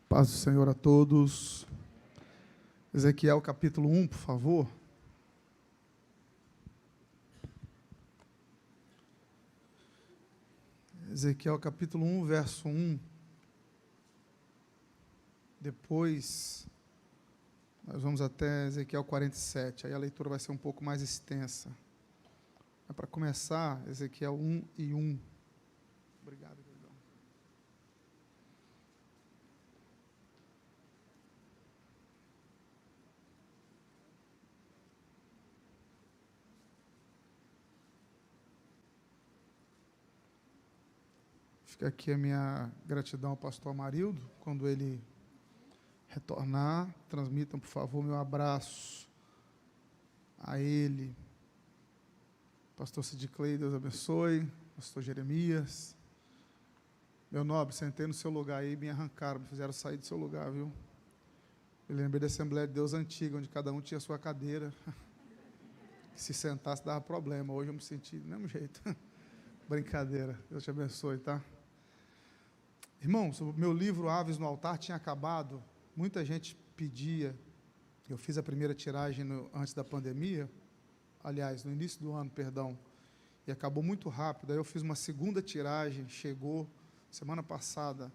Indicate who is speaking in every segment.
Speaker 1: Paz do Senhor a todos. Ezequiel capítulo 1, por favor. Ezequiel capítulo 1, verso 1. Depois, nós vamos até Ezequiel 47. Aí a leitura vai ser um pouco mais extensa. Mas para começar, Ezequiel 1 e 1. Obrigado, Gordão. Fica aqui a minha gratidão ao pastor Amarildo. Quando ele retornar, transmitam, por favor, meu abraço a ele. Pastor Sid Clay, Deus abençoe. Pastor Jeremias. Meu nobre, sentei no seu lugar aí, me arrancaram, me fizeram sair do seu lugar, viu? Eu lembrei da Assembleia de Deus antiga, onde cada um tinha a sua cadeira. Se sentasse dava problema. Hoje eu me senti do mesmo jeito. Brincadeira. Deus te abençoe, tá? Irmãos, o meu livro Aves no Altar tinha acabado. Muita gente pedia. Eu fiz a primeira tiragem antes da pandemia. Aliás, no início do ano, perdão. E acabou muito rápido. Aí eu fiz uma segunda tiragem, chegou semana passada.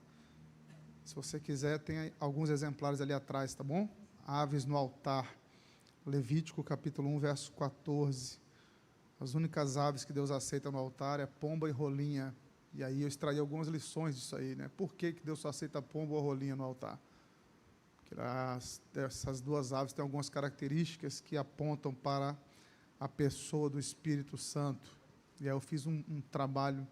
Speaker 1: Se você quiser, tem alguns exemplares ali atrás, tá bom? Aves no Altar. Levítico, capítulo 1, verso 14. As únicas aves que Deus aceita no altar é pomba e rolinha. E aí eu extraí algumas lições disso aí, né? Por que Deus só aceita pomba ou rolinha no altar? Porque essas duas aves têm algumas características que apontam para a pessoa do Espírito Santo. E aí eu fiz um trabalho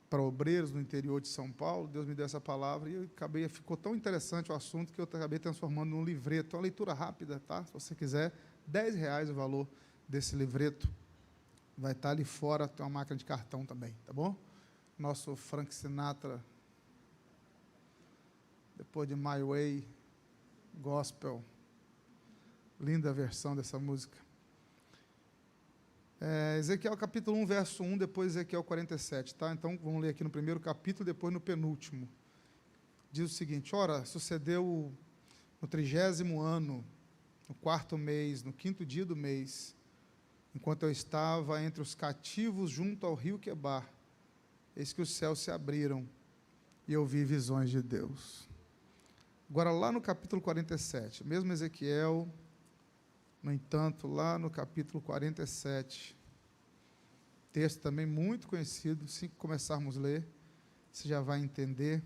Speaker 1: para obreiros no interior de São Paulo. Deus me deu essa palavra e ficou tão interessante o assunto que eu acabei transformando num livreto. Uma leitura rápida, tá? Se você quiser, R$10 o valor desse livreto. Vai estar ali fora, tem uma máquina de cartão também, tá bom? Nosso Frank Sinatra, depois de My Way, Gospel. Linda a versão dessa música. Ezequiel capítulo 1, verso 1, depois Ezequiel 47, tá? Então, vamos ler aqui no primeiro capítulo, depois no penúltimo. Diz o seguinte: ora, sucedeu no 30º ano, no 4º mês, no 5º dia do mês, enquanto eu estava entre os cativos junto ao rio Quebar, eis que os céus se abriram e eu vi visões de Deus. Agora, lá no capítulo 47, mesmo Ezequiel, no entanto, lá no capítulo 47, texto também muito conhecido, assim que começarmos a ler, você já vai entender.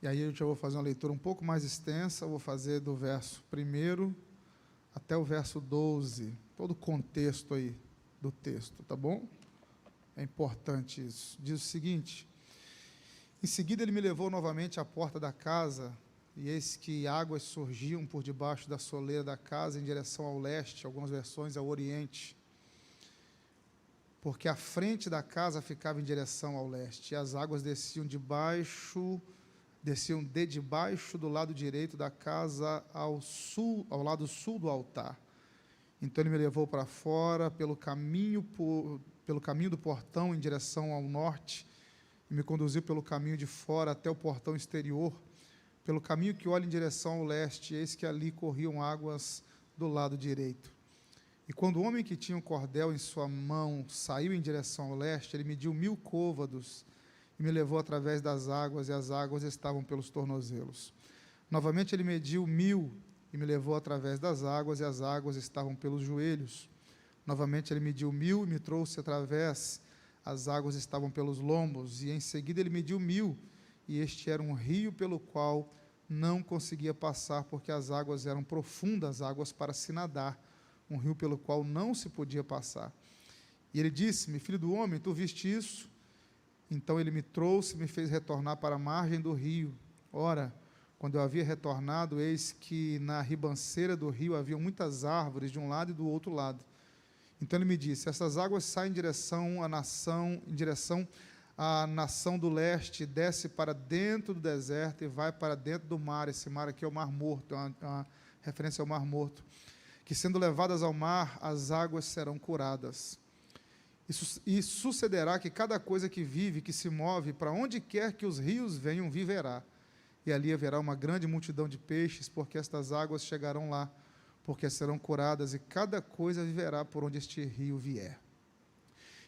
Speaker 1: E aí eu já vou fazer uma leitura um pouco mais extensa, vou fazer do verso 1 até o verso 12, todo o contexto aí do texto, tá bom? É importante isso. Diz o seguinte: em seguida ele me levou novamente à porta da casa, e eis que águas surgiam por debaixo da soleira da casa em direção ao leste, algumas versões ao oriente, porque a frente da casa ficava em direção ao leste, e as águas desciam de debaixo do lado direito da casa ao lado sul do altar. Então ele me levou para fora pelo caminho do portão em direção ao norte, e me conduziu pelo caminho de fora até o portão exterior, pelo caminho que olha em direção ao leste, eis que ali corriam águas do lado direito. E quando o homem que tinha um cordel em sua mão saiu em direção ao leste, ele mediu 1000 côvados, e me levou através das águas, e as águas estavam pelos tornozelos. Novamente ele mediu 1000, e me levou através das águas, e as águas estavam pelos joelhos. Novamente ele mediu 1000, e me trouxe através, as águas estavam pelos lombos, e em seguida ele mediu 1000, e este era um rio pelo qual não conseguia passar, porque as águas eram profundas, águas para se nadar, um rio pelo qual não se podia passar. E ele disse-me: filho do homem, tu viste isso? Então ele me trouxe e me fez retornar para a margem do rio. Ora, quando eu havia retornado, eis que na ribanceira do rio havia muitas árvores de um lado e do outro lado. Então ele me disse: essas águas saem em direção à nação do leste, desce para dentro do deserto e vai para dentro do mar. Esse mar aqui é o Mar Morto, é uma referência ao Mar Morto. Que sendo levadas ao mar, as águas serão curadas. E sucederá que cada coisa que vive, que se move, para onde quer que os rios venham, viverá. E ali haverá uma grande multidão de peixes, porque estas águas chegarão lá, porque serão curadas, e cada coisa viverá por onde este rio vier.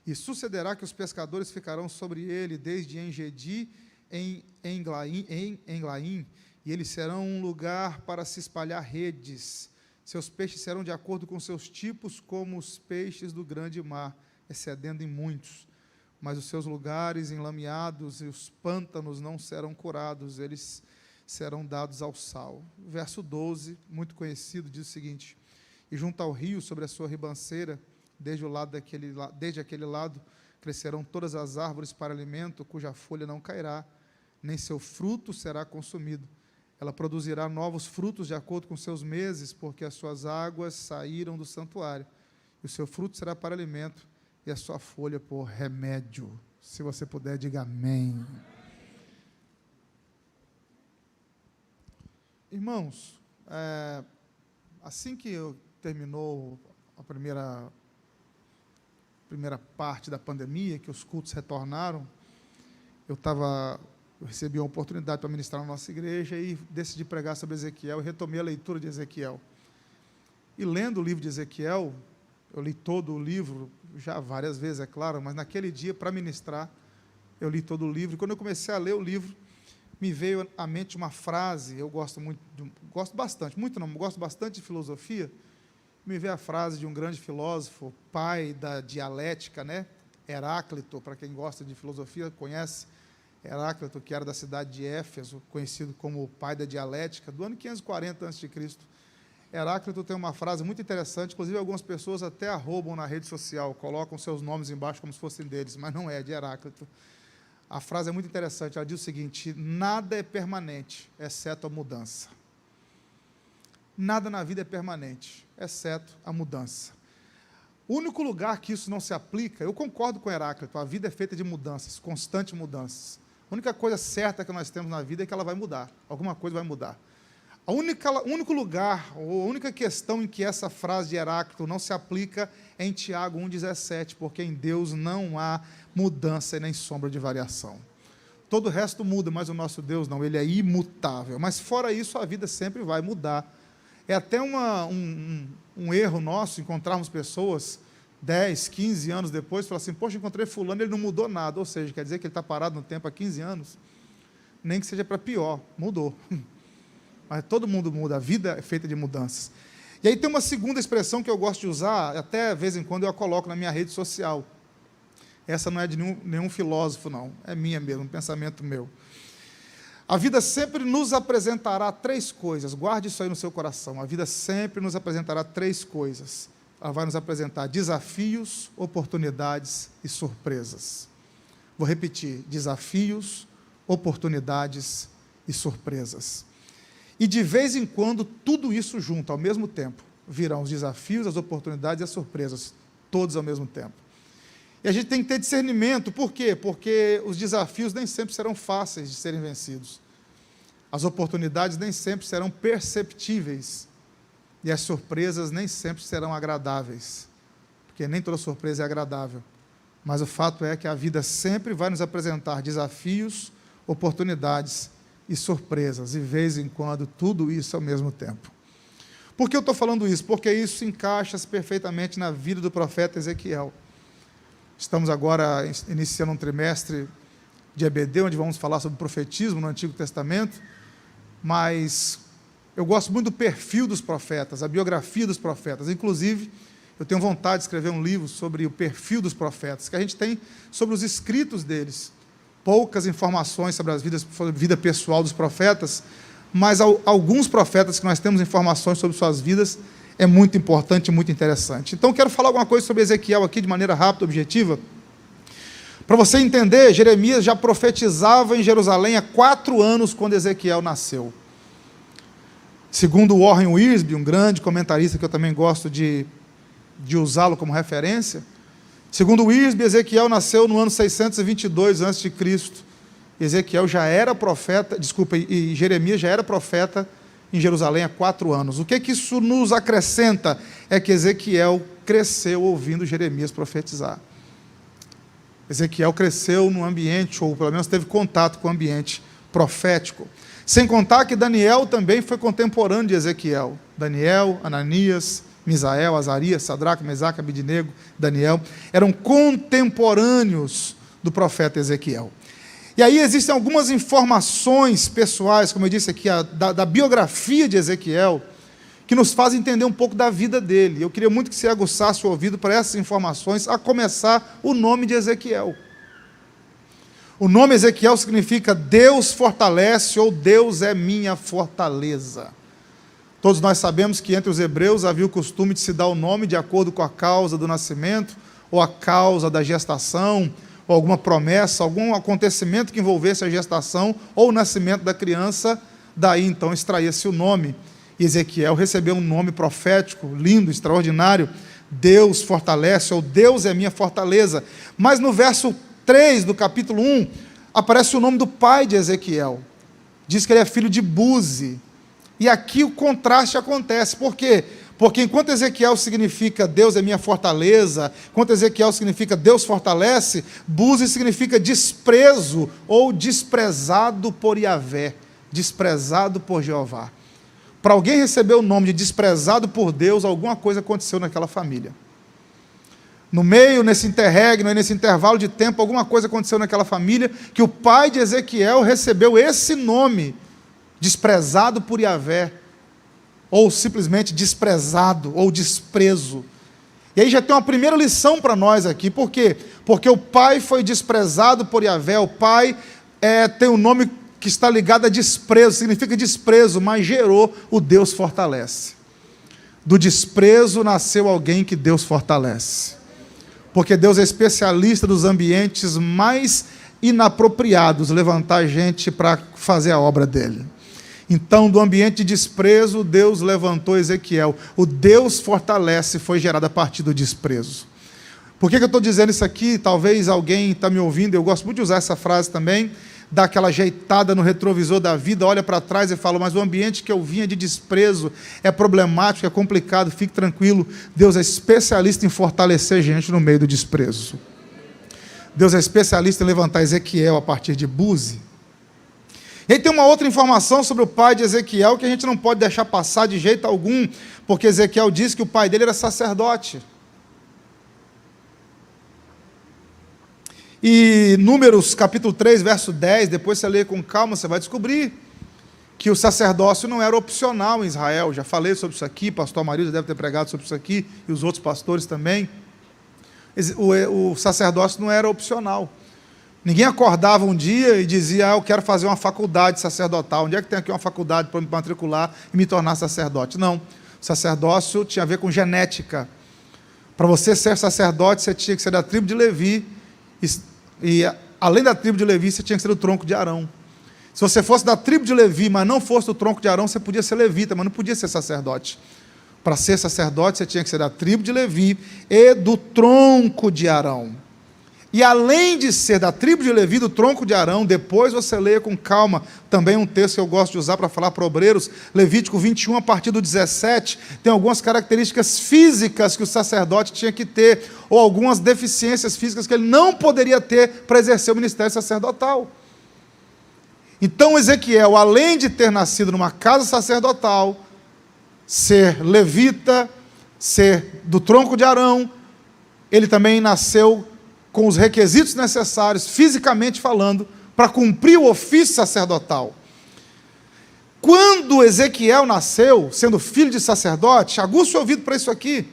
Speaker 1: E sucederá que os pescadores ficarão sobre ele, desde Engedi em Englaim, e eles serão um lugar para se espalhar redes. Seus peixes serão de acordo com seus tipos, como os peixes do grande mar, excedendo em muitos. Mas os seus lugares enlameados e os pântanos não serão curados, eles serão dados ao sal. Verso 12, muito conhecido, diz o seguinte: e junto ao rio, sobre a sua ribanceira, desde aquele lado, crescerão todas as árvores para alimento, cuja folha não cairá, nem seu fruto será consumido. Ela produzirá novos frutos de acordo com seus meses, porque as suas águas saíram do santuário. E o seu fruto será para alimento, e a sua folha por remédio. Se você puder, diga amém. Irmãos, assim que terminou a primeira parte da pandemia, que os cultos retornaram, eu recebi uma oportunidade para ministrar na nossa igreja e decidi pregar sobre Ezequiel, e retomei a leitura de Ezequiel. E lendo o livro de Ezequiel, eu li todo o livro, já várias vezes, é claro, mas naquele dia, para ministrar, eu li todo o livro, e quando eu comecei a ler o livro, me veio à mente uma frase, eu gosto bastante de filosofia, me veio a frase de um grande filósofo, pai da dialética, né? Heráclito, para quem gosta de filosofia, conhece Heráclito, que era da cidade de Éfeso, conhecido como o pai da dialética, do ano 540 a.C. Heráclito tem uma frase muito interessante, inclusive algumas pessoas até a roubam na rede social, colocam seus nomes embaixo como se fossem deles, mas não é de Heráclito. A frase é muito interessante, ela diz o seguinte: nada é permanente, exceto a mudança. Nada na vida é permanente, exceto a mudança. O único lugar que isso não se aplica, eu concordo com Heráclito, a vida é feita de mudanças, constantes mudanças. A única coisa certa que nós temos na vida é que ela vai mudar, alguma coisa vai mudar. O único lugar, ou a única questão em que essa frase de Heráclito não se aplica é em Tiago 1,17, porque em Deus não há mudança e nem sombra de variação. Todo o resto muda, mas o nosso Deus não, ele é imutável. Mas fora isso, a vida sempre vai mudar. É até um erro nosso encontrarmos pessoas 10, 15 anos depois, falar assim: poxa, encontrei fulano, ele não mudou nada. Ou seja, quer dizer que ele está parado no tempo há 15 anos? Nem que seja para pior, mudou. Mas todo mundo muda, a vida é feita de mudanças. E aí tem uma segunda expressão que eu gosto de usar, até de vez em quando eu a coloco na minha rede social. Essa não é de nenhum filósofo, não, é minha mesmo, um pensamento meu. A vida sempre nos apresentará três coisas, guarde isso aí no seu coração. A vida sempre nos apresentará três coisas. Ela vai nos apresentar desafios, oportunidades e surpresas. Vou repetir: desafios, oportunidades e surpresas. E de vez em quando, tudo isso junto, ao mesmo tempo, virão os desafios, as oportunidades e as surpresas, todos ao mesmo tempo. E a gente tem que ter discernimento. Por quê? Porque os desafios nem sempre serão fáceis de serem vencidos. As oportunidades nem sempre serão perceptíveis. E as surpresas nem sempre serão agradáveis. Porque nem toda surpresa é agradável. Mas o fato é que a vida sempre vai nos apresentar desafios, oportunidades e surpresas. E, de vez em quando, tudo isso ao mesmo tempo. Por que eu estou falando isso? Porque isso encaixa-se perfeitamente na vida do profeta Ezequiel. Estamos agora iniciando um trimestre de EBD, onde vamos falar sobre profetismo no Antigo Testamento, mas eu gosto muito do perfil dos profetas, a biografia dos profetas. Inclusive, eu tenho vontade de escrever um livro sobre o perfil dos profetas, que a gente tem sobre os escritos deles. Poucas informações sobre a vida pessoal dos profetas, mas alguns profetas que nós temos informações sobre suas vidas é muito importante e muito interessante. Então, quero falar alguma coisa sobre Ezequiel aqui, de maneira rápida, objetiva. Para você entender, Jeremias já profetizava em Jerusalém há 4 anos, quando Ezequiel nasceu. Segundo Warren Wiersbe, um grande comentarista que eu também gosto de usá-lo como referência, segundo Wiersbe, Ezequiel nasceu no ano 622 a.C. Ezequiel já era profeta, e Jeremias já era profeta em Jerusalém há 4 anos. O que isso nos acrescenta? É que Ezequiel cresceu ouvindo Jeremias profetizar. Ezequiel cresceu num ambiente, ou pelo menos teve contato com o ambiente profético. Sem contar que Daniel também foi contemporâneo de Ezequiel. Daniel, Ananias, Misael, Azarias, Sadraque, Mesaque, Abidnego, Daniel, eram contemporâneos do profeta Ezequiel. E aí existem algumas informações pessoais, como eu disse aqui, da biografia de Ezequiel, que nos fazem entender um pouco da vida dele. Eu queria muito que você aguçasse o ouvido para essas informações, a começar o nome de Ezequiel. O nome Ezequiel significa Deus fortalece, ou Deus é minha fortaleza. Todos nós sabemos que entre os hebreus havia o costume de se dar o nome de acordo com a causa do nascimento, ou a causa da gestação, ou alguma promessa, algum acontecimento que envolvesse a gestação ou o nascimento da criança, daí então extraía-se o nome. E Ezequiel recebeu um nome profético, lindo, extraordinário, Deus fortalece, ou Deus é minha fortaleza. Mas no verso 3 do capítulo 1, aparece o nome do pai de Ezequiel. Diz que ele é filho de Buzi. E aqui o contraste acontece. Por quê? Porque enquanto Ezequiel significa Deus é minha fortaleza, enquanto Ezequiel significa Deus fortalece, Buzi significa desprezo ou desprezado por Yahvé, desprezado por Jeová. Para alguém receber o nome de desprezado por Deus, alguma coisa aconteceu naquela família. No meio, nesse interregno, nesse intervalo de tempo, alguma coisa aconteceu naquela família, que o pai de Ezequiel recebeu esse nome, desprezado por Yahvé, ou simplesmente desprezado, ou desprezo. E aí já tem uma primeira lição para nós aqui. Por quê? Porque o pai foi desprezado por Yahvé, o pai tem um nome que está ligado a desprezo, significa desprezo, mas gerou o Deus fortalece. Do desprezo nasceu alguém que Deus fortalece. Porque Deus é especialista dos ambientes mais inapropriados, levantar gente para fazer a obra dele. Então, do ambiente de desprezo, Deus levantou Ezequiel. O Deus fortalece foi gerado a partir do desprezo. Por que eu estou dizendo isso aqui? Talvez alguém está me ouvindo, eu gosto muito de usar essa frase também, dá aquela ajeitada no retrovisor da vida, olha para trás e fala, mas o ambiente que eu vinha de desprezo é problemático, é complicado, fique tranquilo, Deus é especialista em fortalecer gente no meio do desprezo. Deus é especialista em levantar Ezequiel a partir de Buzi. E aí tem uma outra informação sobre o pai de Ezequiel que a gente não pode deixar passar de jeito algum, porque Ezequiel diz que o pai dele era sacerdote. E Números capítulo 3, verso 10, depois você lê com calma, você vai descobrir que o sacerdócio não era opcional em Israel. Já falei sobre isso aqui, pastor Amarildo deve ter pregado sobre isso aqui, e os outros pastores também. O sacerdócio não era opcional. Ninguém acordava um dia e dizia, eu quero fazer uma faculdade sacerdotal. Onde é que tem aqui uma faculdade para me matricular e me tornar sacerdote? Não. O sacerdócio tinha a ver com genética. Para você ser sacerdote, você tinha que ser da tribo de Levi. E além da tribo de Levi, você tinha que ser do tronco de Arão. Se você fosse da tribo de Levi, mas não fosse do tronco de Arão, você podia ser levita, mas não podia ser sacerdote. Para ser sacerdote, você tinha que ser da tribo de Levi e do tronco de Arão. E além de ser da tribo de Levi, do tronco de Arão, depois você leia com calma, também um texto que eu gosto de usar para falar para obreiros, Levítico 21, a partir do 17, tem algumas características físicas que o sacerdote tinha que ter, ou algumas deficiências físicas que ele não poderia ter para exercer o ministério sacerdotal. Então Ezequiel, além de ter nascido numa casa sacerdotal, ser levita, ser do tronco de Arão, ele também nasceu com os requisitos necessários, fisicamente falando, para cumprir o ofício sacerdotal. Quando Ezequiel nasceu, sendo filho de sacerdote, aguça o ouvido para isso aqui,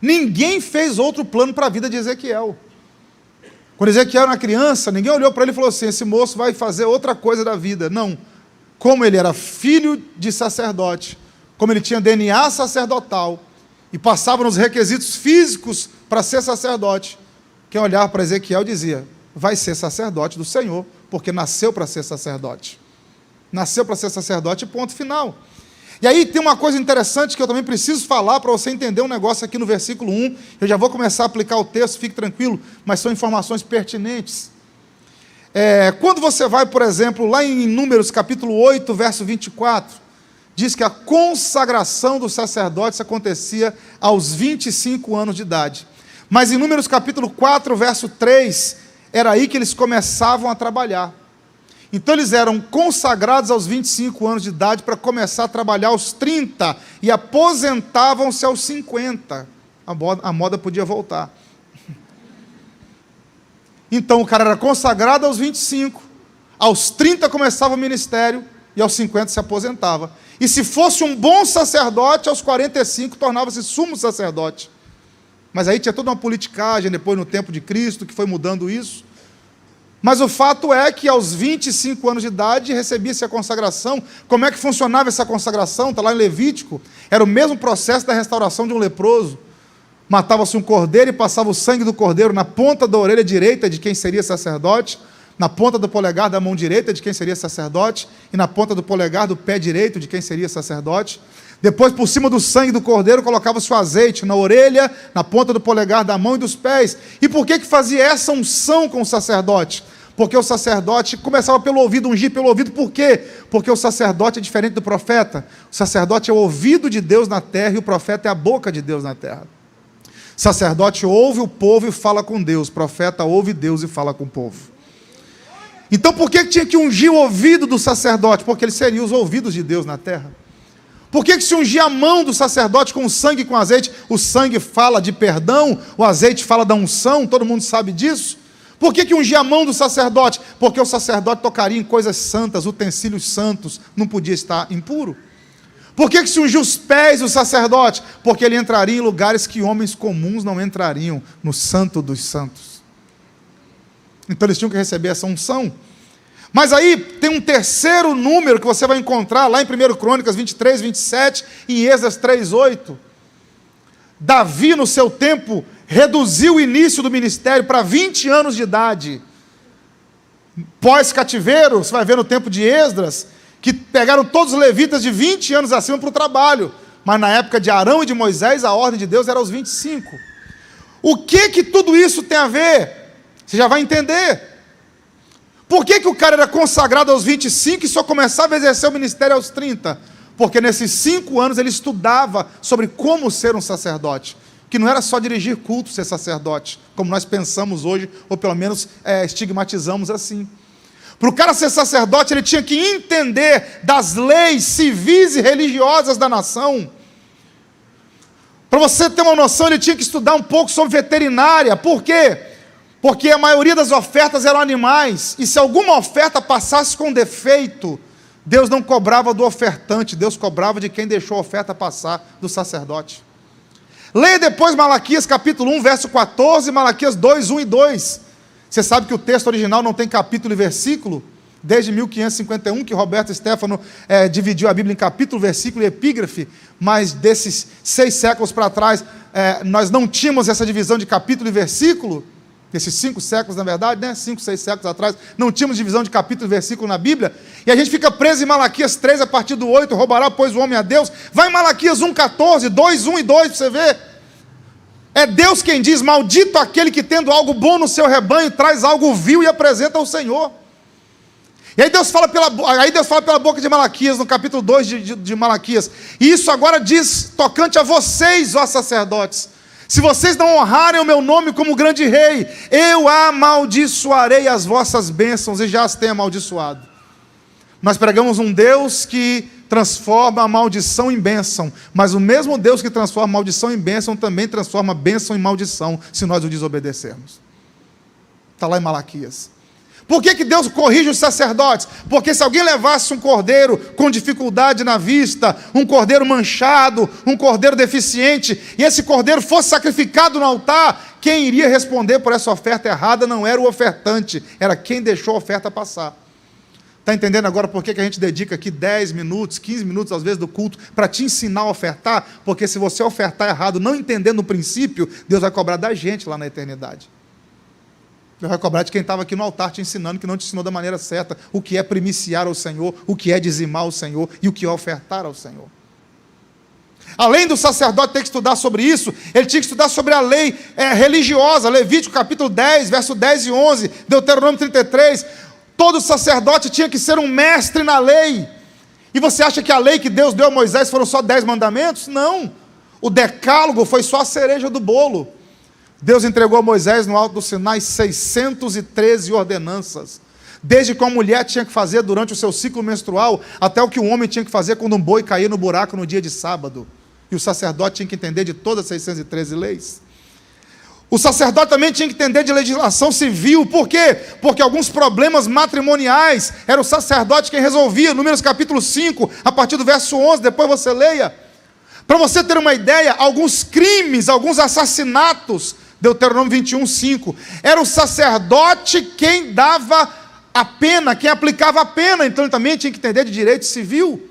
Speaker 1: ninguém fez outro plano para a vida de Ezequiel. Quando Ezequiel era criança, ninguém olhou para ele e falou assim, esse moço vai fazer outra coisa da vida. Não. Como ele era filho de sacerdote, como ele tinha DNA sacerdotal, e passava nos requisitos físicos para ser sacerdote, quem olhava para Ezequiel dizia, vai ser sacerdote do Senhor, porque nasceu para ser sacerdote. Nasceu para ser sacerdote, ponto final. E aí tem uma coisa interessante que eu também preciso falar para você entender um negócio aqui no versículo 1. Eu já vou começar a aplicar o texto, fique tranquilo, mas são informações pertinentes. Quando você vai, por exemplo, lá em Números capítulo 8, verso 24, diz que a consagração dos sacerdotes acontecia aos 25 anos de idade. Mas em Números capítulo 4, verso 3, era aí que eles começavam a trabalhar. Então eles eram consagrados aos 25 anos de idade para começar a trabalhar aos 30 e aposentavam-se aos 50. A moda podia voltar. Então o cara era consagrado aos 25, aos 30 começava o ministério e aos 50 se aposentava. E se fosse um bom sacerdote, aos 45 tornava-se sumo sacerdote. Mas aí tinha toda uma politicagem depois no tempo de Cristo que foi mudando isso. Mas o fato é que aos 25 anos de idade recebia-se a consagração. Como é que funcionava essa consagração? Está lá em Levítico. Era o mesmo processo da restauração de um leproso. Matava-se um cordeiro e passava o sangue do cordeiro na ponta da orelha direita de quem seria sacerdote, na ponta do polegar da mão direita de quem seria sacerdote e na ponta do polegar do pé direito de quem seria sacerdote. Depois, por cima do sangue do cordeiro, colocava-se o azeite na orelha, na ponta do polegar da mão e dos pés. E por que fazia essa unção com o sacerdote? Porque o sacerdote começava pelo ouvido, ungir pelo ouvido. Por quê? Porque o sacerdote é diferente do profeta. O sacerdote é o ouvido de Deus na terra e o profeta é a boca de Deus na terra. O sacerdote ouve o povo e fala com Deus. O profeta ouve Deus e fala com o povo. Então por que tinha que ungir o ouvido do sacerdote? Porque ele seria os ouvidos de Deus na terra. Por que se ungia a mão do sacerdote com sangue e com azeite? O sangue fala de perdão, o azeite fala da unção, todo mundo sabe disso. Por que ungia a mão do sacerdote? Porque o sacerdote tocaria em coisas santas, utensílios santos, não podia estar impuro. Por que se ungia os pés do sacerdote? Porque ele entraria em lugares que homens comuns não entrariam, no santo dos santos. Então eles tinham que receber essa unção. Mas aí tem um terceiro número que você vai encontrar lá em 1 Crônicas 23, 27 e em Esdras 3, 8. Davi, no seu tempo, reduziu o início do ministério para 20 anos de idade. Pós-cativeiro, você vai ver no tempo de Esdras, que pegaram todos os levitas de 20 anos acima para o trabalho. Mas na época de Arão e de Moisés, a ordem de Deus era aos 25. O que tudo isso tem a ver? Você já vai entender. Por que o cara era consagrado aos 25 e só começava a exercer o ministério aos 30? Porque nesses 5 anos ele estudava sobre como ser um sacerdote. Que não era só dirigir culto, ser sacerdote, como nós pensamos hoje, ou pelo menos estigmatizamos assim. Para o cara ser sacerdote, ele tinha que entender das leis civis e religiosas da nação. Para você ter uma noção, ele tinha que estudar um pouco sobre veterinária. Por quê? Porque a maioria das ofertas eram animais, e se alguma oferta passasse com defeito, Deus não cobrava do ofertante, Deus cobrava de quem deixou a oferta passar, do sacerdote. Leia depois Malaquias capítulo 1, verso 14, Malaquias 2, 1 e 2. Você sabe que o texto original não tem capítulo e versículo? Desde 1551, que Roberto Stefano dividiu a Bíblia em capítulo, versículo e epígrafe, mas desses 6 séculos para trás, nós não tínhamos essa divisão de capítulo e versículo. Desses 5 séculos, na verdade, 5, 6 séculos atrás, não tínhamos divisão de capítulo e versículo na Bíblia, e a gente fica preso em Malaquias 3, a partir do 8, roubará, pois, o homem a Deus. Vai em Malaquias 1, 14, 2, 1 e 2, para você ver. É Deus quem diz: maldito aquele que, tendo algo bom no seu rebanho, traz algo vil e apresenta ao Senhor. E aí Deus fala pela boca de Malaquias, no capítulo 2 de Malaquias, e isso agora diz tocante a vocês, ó sacerdotes: se vocês não honrarem o meu nome como grande rei, eu amaldiçoarei as vossas bênçãos, e já as tenho amaldiçoado. Nós pregamos um Deus que transforma a maldição em bênção, mas o mesmo Deus que transforma a maldição em bênção, também transforma a bênção em maldição, se nós o desobedecermos. Está lá em Malaquias. Por que Deus corrige os sacerdotes? Porque se alguém levasse um cordeiro com dificuldade na vista, um cordeiro manchado, um cordeiro deficiente, e esse cordeiro fosse sacrificado no altar, quem iria responder por essa oferta errada não era o ofertante, era quem deixou a oferta passar. Está entendendo agora por que a gente dedica aqui 10 minutos, 15 minutos às vezes do culto, para te ensinar a ofertar? Porque se você ofertar errado, não entendendo o princípio, Deus vai cobrar da gente lá na eternidade. Deus vai cobrar de quem estava aqui no altar te ensinando, que não te ensinou da maneira certa o que é primiciar ao Senhor, o que é dizimar ao Senhor e o que é ofertar ao Senhor. Além do sacerdote ter que estudar sobre isso, ele tinha que estudar sobre a lei religiosa. Levítico capítulo 10, verso 10 e 11, Deuteronômio 33, todo sacerdote tinha que ser um mestre na lei. E você acha que a lei que Deus deu a Moisés foram só 10 mandamentos? Não, o decálogo foi só a cereja do bolo. Deus entregou a Moisés no alto do Sinai 613 ordenanças. Desde o que a mulher tinha que fazer durante o seu ciclo menstrual, até o que o homem tinha que fazer quando um boi caía no buraco no dia de sábado. E o sacerdote tinha que entender de todas as 613 leis. O sacerdote também tinha que entender de legislação civil. Por quê? Porque alguns problemas matrimoniais era o sacerdote quem resolvia. Números capítulo 5, a partir do verso 11, depois você leia. Para você ter uma ideia, alguns crimes, alguns assassinatos, Deuteronômio 21, 5, era o sacerdote quem dava a pena, quem aplicava a pena. Então ele também tinha que entender de direito civil.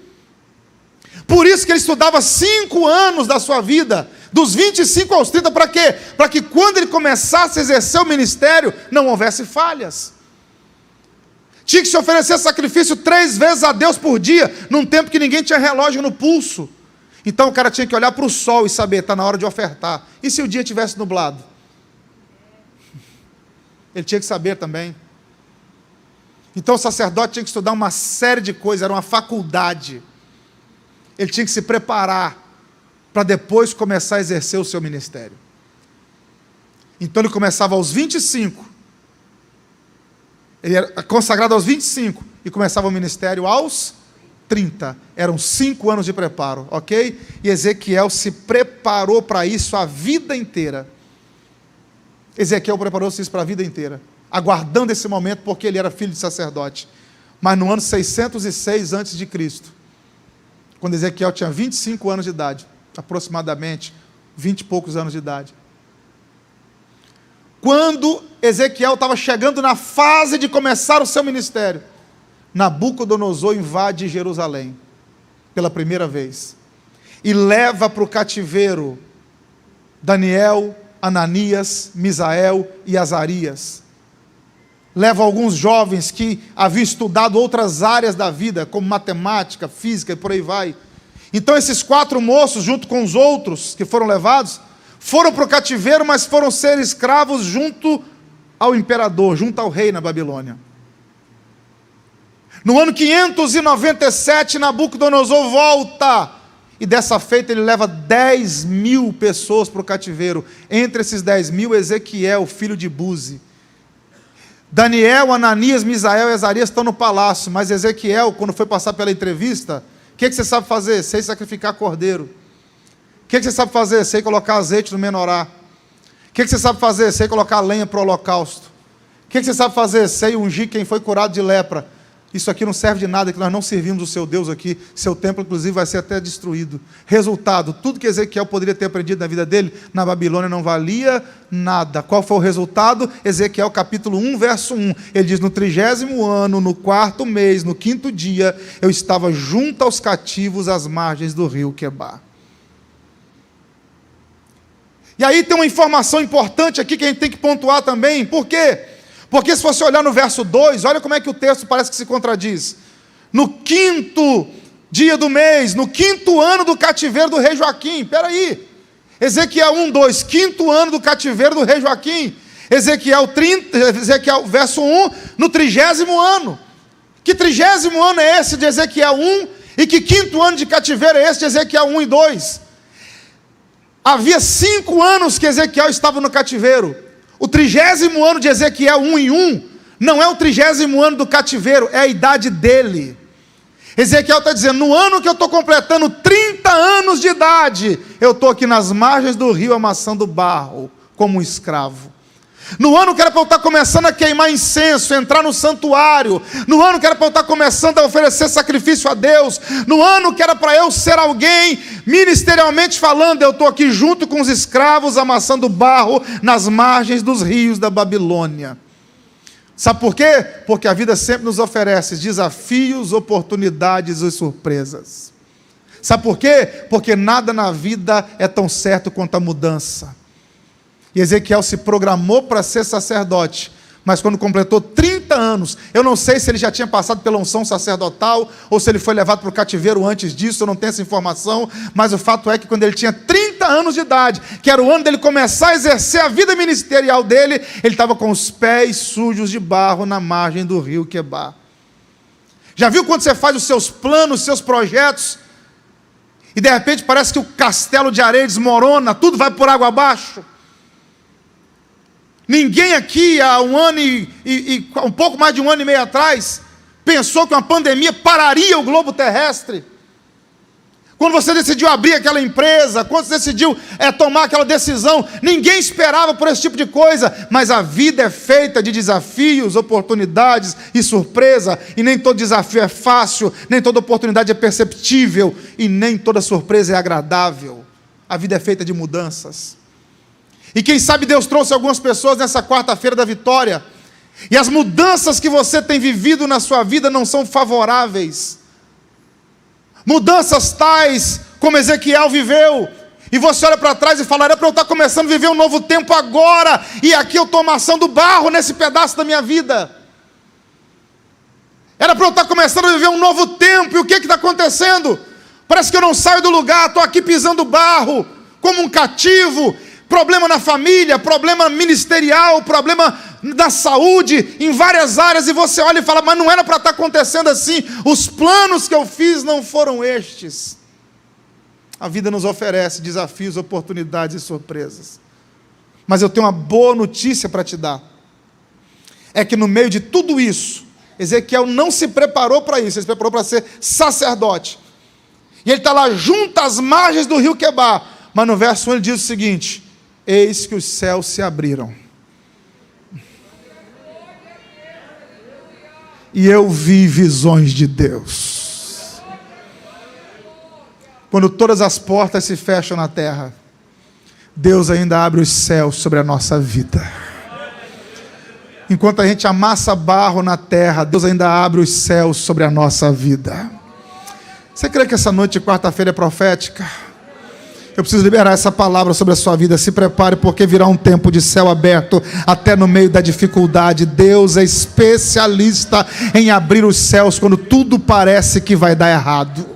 Speaker 1: Por isso que ele estudava 5 anos da sua vida, dos 25 aos 30, para quê? Para que quando ele começasse a exercer o ministério, não houvesse falhas. Tinha que se oferecer sacrifício 3 vezes a Deus por dia, num tempo que ninguém tinha relógio no pulso. Então o cara tinha que olhar para o sol e saber, está na hora de ofertar. E se o dia tivesse nublado? Ele tinha que saber também. Então o sacerdote tinha que estudar uma série de coisas, era uma faculdade. Ele tinha que se preparar para depois começar a exercer o seu ministério. Então ele começava aos 25, ele era consagrado aos 25 e começava o ministério aos 30. Eram 5 anos de preparo, ok? E Ezequiel se preparou para isso a vida inteira. Ezequiel preparou-se isso para a vida inteira, aguardando esse momento, porque ele era filho de sacerdote. Mas no ano 606 a.C., quando Ezequiel tinha 25 anos de idade, aproximadamente 20 e poucos anos de idade, quando Ezequiel estava chegando na fase de começar o seu ministério, Nabucodonosor invade Jerusalém, pela primeira vez, e leva para o cativeiro Daniel, Ananias, Misael e Azarias. Leva alguns jovens que haviam estudado outras áreas da vida, como matemática, física e por aí vai. Então esses 4 moços, junto com os outros que foram levados, foram para o cativeiro, mas foram ser escravos junto ao imperador, junto ao rei na Babilônia. No ano 597, Nabucodonosor volta, e dessa feita ele leva 10.000 pessoas para o cativeiro. Entre esses 10.000, Ezequiel, filho de Buzi. Daniel, Ananias, Misael e Azarias estão no palácio, mas Ezequiel, quando foi passar pela entrevista, o que você sabe fazer? Sei sacrificar cordeiro. O que você sabe fazer? Sei colocar azeite no menorá. O que você sabe fazer? Sei colocar lenha para o holocausto. O que você sabe fazer? Sei ungir quem foi curado de lepra. Isso aqui não serve de nada, que nós não servimos o seu Deus aqui. Seu templo, inclusive, vai ser até destruído. Resultado, tudo que Ezequiel poderia ter aprendido na vida dele, na Babilônia não valia nada. Qual foi o resultado? Ezequiel capítulo 1, verso 1. Ele diz, no 30º ano, no 4º mês, no 5º dia, eu estava junto aos cativos às margens do rio Quebar. E aí tem uma informação importante aqui que a gente tem que pontuar também. Por quê? Porque se você olhar no verso 2, olha como é que o texto parece que se contradiz. No 5º dia do mês, no 5º ano do cativeiro do rei Joaquim. Espera aí. Ezequiel 1, 2, 5º ano do cativeiro do rei Joaquim. Ezequiel verso 1, no 30º ano. Que 30º ano é esse de Ezequiel 1? E que 5º ano de cativeiro é esse de Ezequiel 1 e 2? Havia 5 anos que Ezequiel estava no cativeiro. O 30º ano de Ezequiel 1 e 1 não é o 30º ano do cativeiro, é a idade dele. Ezequiel está dizendo, no ano que eu estou completando 30 anos de idade, eu estou aqui nas margens do rio amassando barro, como um escravo. No ano que era para eu estar começando a queimar incenso, entrar no santuário, no ano que era para eu estar começando a oferecer sacrifício a Deus, no ano que era para eu ser alguém, ministerialmente falando, eu estou aqui junto com os escravos, amassando barro nas margens dos rios da Babilônia. Sabe por quê? Porque a vida sempre nos oferece desafios, oportunidades e surpresas. Sabe por quê? Porque nada na vida é tão certo quanto a mudança. E Ezequiel se programou para ser sacerdote, mas quando completou 30 anos, eu não sei se ele já tinha passado pela unção sacerdotal, ou se ele foi levado para o cativeiro antes disso, eu não tenho essa informação, mas o fato é que quando ele tinha 30 anos de idade, que era o ano dele começar a exercer a vida ministerial dele, ele estava com os pés sujos de barro na margem do rio Quebar. Já viu quando você faz os seus planos, os seus projetos, e de repente parece que o castelo de areia desmorona, tudo vai por água abaixo? Ninguém aqui, há um ano e um pouco mais de um ano e meio atrás, pensou que uma pandemia pararia o globo terrestre. Quando você decidiu abrir aquela empresa, quando você decidiu tomar aquela decisão, ninguém esperava por esse tipo de coisa, mas a vida é feita de desafios, oportunidades e surpresa, e nem todo desafio é fácil, nem toda oportunidade é perceptível, e nem toda surpresa é agradável. A vida é feita de mudanças. E quem sabe Deus trouxe algumas pessoas nessa quarta-feira da vitória, e as mudanças que você tem vivido na sua vida não são favoráveis. Mudanças tais como Ezequiel viveu, e você olha para trás e fala: era para eu estar começando a viver um novo tempo agora, e aqui eu estou amassando barro nesse pedaço da minha vida. Era para eu estar começando a viver um novo tempo, e o que está acontecendo? Parece que eu não saio do lugar, estou aqui pisando barro, como um cativo. Problema na família, problema ministerial, problema da saúde, em várias áreas, e você olha e fala: mas não era para estar acontecendo assim, os planos que eu fiz não foram estes. A vida nos oferece desafios, oportunidades e surpresas, mas eu tenho uma boa notícia para te dar, é que no meio de tudo isso, Ezequiel não se preparou para isso, ele se preparou para ser sacerdote, e ele está lá junto às margens do rio Quebar, mas no verso 1 ele diz o seguinte: eis que os céus se abriram, e eu vi visões de Deus. Quando todas as portas se fecham na terra, Deus ainda abre os céus sobre a nossa vida. Enquanto a gente amassa barro na terra, Deus ainda abre os céus sobre a nossa vida. Você crê que essa noite de quarta-feira é profética? Eu preciso liberar essa palavra sobre a sua vida. Se prepare, porque virá um tempo de céu aberto, até no meio da dificuldade. Deus é especialista em abrir os céus quando tudo parece que vai dar errado.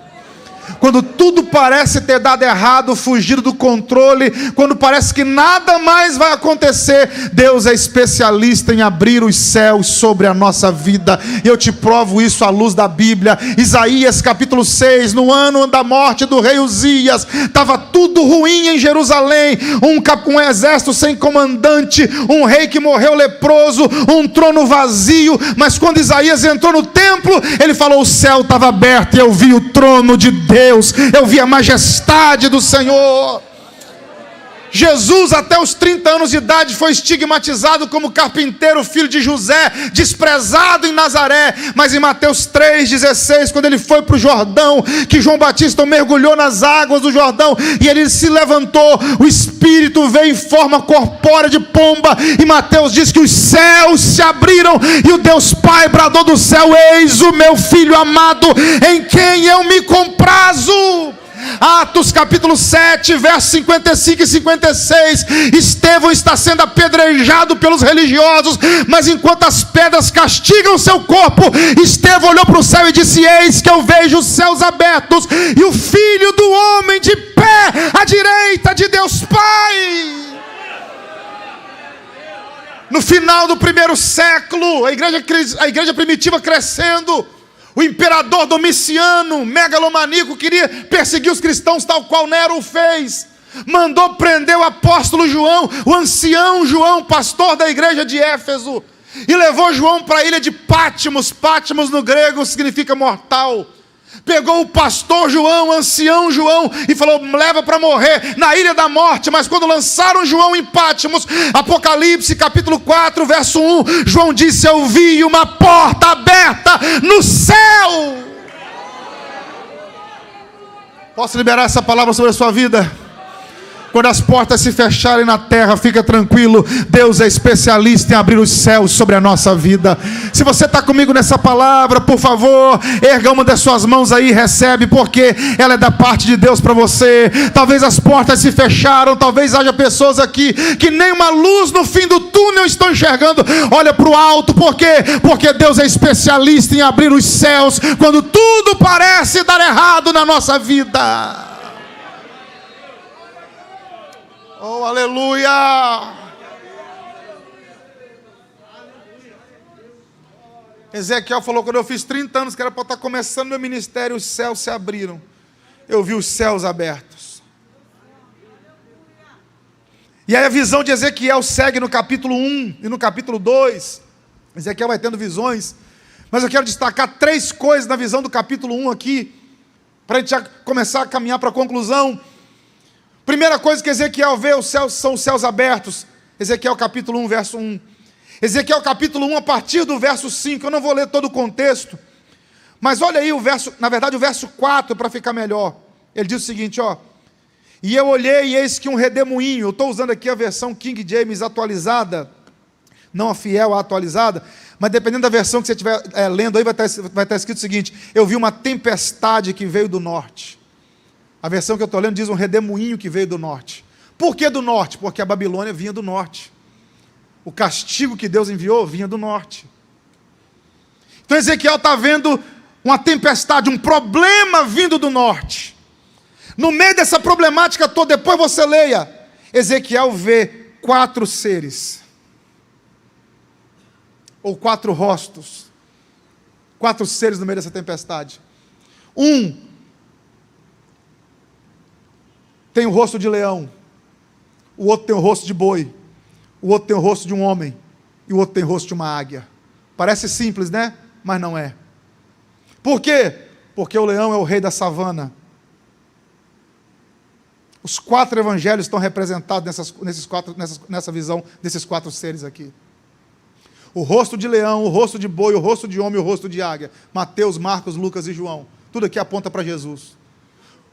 Speaker 1: Quando tudo parece ter dado errado, fugido do controle, quando parece que nada mais vai acontecer, Deus é especialista em abrir os céus sobre a nossa vida. E eu te provo isso à luz da Bíblia. Isaías capítulo 6, no ano da morte do rei Uzias, estava tudo ruim em Jerusalém, um exército sem comandante, um rei que morreu leproso, um trono vazio. Mas quando Isaías entrou no templo, ele falou: o céu estava aberto e eu vi o trono de Deus, eu vi a majestade do Senhor. Jesus, até os 30 anos de idade, foi estigmatizado como carpinteiro, filho de José, desprezado em Nazaré. Mas em Mateus 3,16, quando ele foi para o Jordão, que João Batista mergulhou nas águas do Jordão, e ele se levantou, o Espírito veio em forma corpórea de pomba, e Mateus diz que os céus se abriram, e o Deus Pai bradou do céu: eis o meu Filho amado, em quem eu me comprazo. Atos capítulo 7, versos 55 e 56, Estevão está sendo apedrejado pelos religiosos, mas enquanto as pedras castigam seu corpo, Estevão olhou para o céu e disse: eis que eu vejo os céus abertos, e o Filho do Homem de pé à direita de Deus Pai. No final do primeiro século, a igreja primitiva crescendo, o imperador Domiciano, megalomaníaco, queria perseguir os cristãos tal qual Nero o fez. Mandou prender o apóstolo João, o ancião João, pastor da igreja de Éfeso, e levou João para a ilha de Patmos. Patmos no grego significa mortal. Pegou o pastor João, o ancião João, e falou: leva para morrer na ilha da morte. Mas quando lançaram João em Patmos, Apocalipse capítulo 4, verso 1, João disse: eu vi uma porta aberta no céu. Posso liberar essa palavra sobre a sua vida? Quando as portas se fecharem na terra, fica tranquilo, Deus é especialista em abrir os céus sobre a nossa vida. Se você está comigo nessa palavra, por favor, erga uma das suas mãos aí e recebe, porque ela é da parte de Deus para você. Talvez as portas se fecharam, talvez haja pessoas aqui que nem uma luz no fim do túnel estão enxergando. Olha para o alto, por quê? Porque Deus é especialista em abrir os céus quando tudo parece dar errado na nossa vida. Oh, aleluia! Ezequiel falou: quando eu fiz 30 anos, que era para estar começando meu ministério, os céus se abriram. Eu vi os céus abertos. E aí a visão de Ezequiel segue no capítulo 1 e no capítulo 2. Ezequiel vai tendo visões. Mas eu quero destacar 3 coisas na visão do capítulo 1 aqui, para a gente já começar a caminhar para a conclusão. Primeira coisa que Ezequiel vê, são os céus abertos. Ezequiel capítulo 1, verso 1. Ezequiel capítulo 1, a partir do verso 5. Eu não vou ler todo o contexto, mas olha aí o verso 4, para ficar melhor. Ele diz o seguinte, ó: e eu olhei e eis que um redemoinho, eu estou usando aqui a versão King James atualizada, não a fiel, a atualizada, mas dependendo da versão que você estiver lendo aí, vai estar escrito o seguinte: eu vi uma tempestade que veio do norte. A versão que eu estou lendo diz um redemoinho que veio do norte. Por que do norte? Porque a Babilônia vinha do norte. O castigo que Deus enviou vinha do norte. Então Ezequiel está vendo uma tempestade, um problema vindo do norte. No meio dessa problemática toda, depois você leia, Ezequiel vê 4 seres, ou 4 rostos, 4 seres no meio dessa tempestade. Um tem o rosto de leão, o outro tem o rosto de boi, o outro tem o rosto de um homem, e o outro tem o rosto de uma águia. Parece simples, né? Mas não é. Por quê? Porque o leão é o rei da savana. Os 4 evangelhos estão representados nessa visão desses 4 seres aqui. O rosto de leão, o rosto de boi, o rosto de homem e o rosto de águia. Mateus, Marcos, Lucas e João. Tudo aqui aponta para Jesus.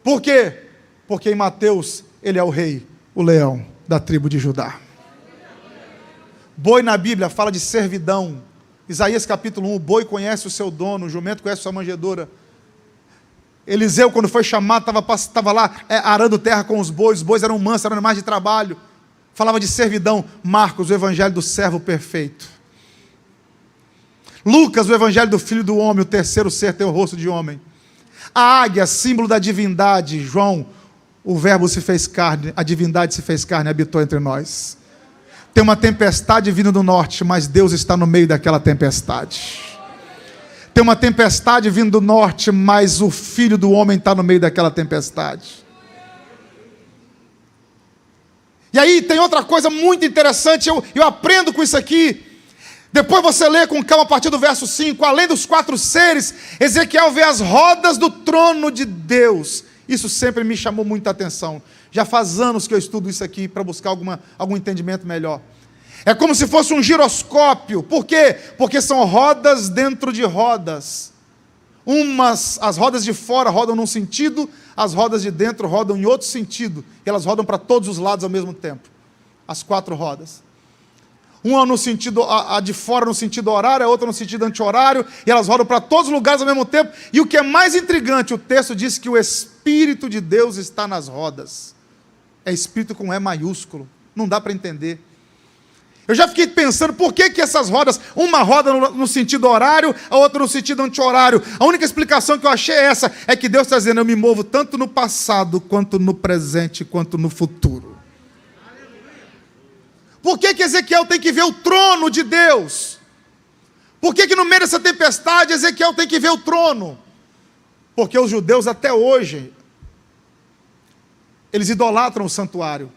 Speaker 1: Por quê? Porque em Mateus ele é o rei, o leão da tribo de Judá. Boi na Bíblia fala de servidão. Isaías capítulo 1, o boi conhece o seu dono, o jumento conhece a sua manjedoura. Eliseu, quando foi chamado, estava lá arando terra com os bois eram mansos, eram animais de trabalho. Falava de servidão. Marcos, o evangelho do servo perfeito. Lucas, o evangelho do filho do homem, o terceiro ser tem o rosto de homem. A águia, símbolo da divindade. João, o verbo se fez carne, a divindade se fez carne e habitou entre nós. Tem uma tempestade vindo do norte, mas Deus está no meio daquela tempestade. Tem uma tempestade vindo do norte, mas o Filho do Homem está no meio daquela tempestade. E aí tem outra coisa muito interessante, eu aprendo com isso aqui. Depois você lê com calma a partir do verso 5. Além dos 4 seres, Ezequiel vê as rodas do trono de Deus. Isso sempre me chamou muita atenção. Já faz anos que eu estudo isso aqui para buscar algum entendimento melhor. É como se fosse um giroscópio. Por quê? Porque são rodas dentro de rodas. As rodas de fora rodam num sentido, as rodas de dentro rodam em outro sentido. E elas rodam para todos os lados ao mesmo tempo. As 4 rodas. Uma no sentido, a de fora no sentido horário, a outra no sentido anti-horário, e elas rodam para todos os lugares ao mesmo tempo. E o que é mais intrigante, o texto diz que o Espírito de Deus está nas rodas. É Espírito com E maiúsculo. Não dá para entender. Eu já fiquei pensando, por que essas rodas, uma roda no sentido horário, a outra no sentido anti-horário? A única explicação que eu achei é essa, é que Deus está dizendo, eu me movo tanto no passado, quanto no presente, quanto no futuro. Por que Ezequiel tem que ver o trono de Deus? Por que no meio dessa tempestade Ezequiel tem que ver o trono? Porque os judeus até hoje, eles idolatram o santuário.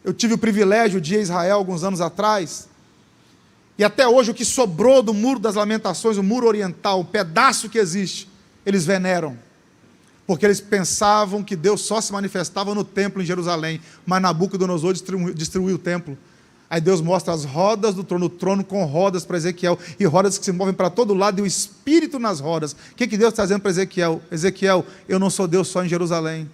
Speaker 1: Eu tive o privilégio de ir a Israel alguns anos atrás, e até hoje o que sobrou do Muro das Lamentações, o Muro Oriental, o pedaço que existe, eles veneram. Porque eles pensavam que Deus só se manifestava no templo em Jerusalém, mas Nabucodonosor destruiu o templo. Aí Deus mostra as rodas do trono, o trono com rodas para Ezequiel, e rodas que se movem para todo lado, e o Espírito nas rodas. O que Deus está dizendo para Ezequiel? Ezequiel, eu não sou Deus só em Jerusalém.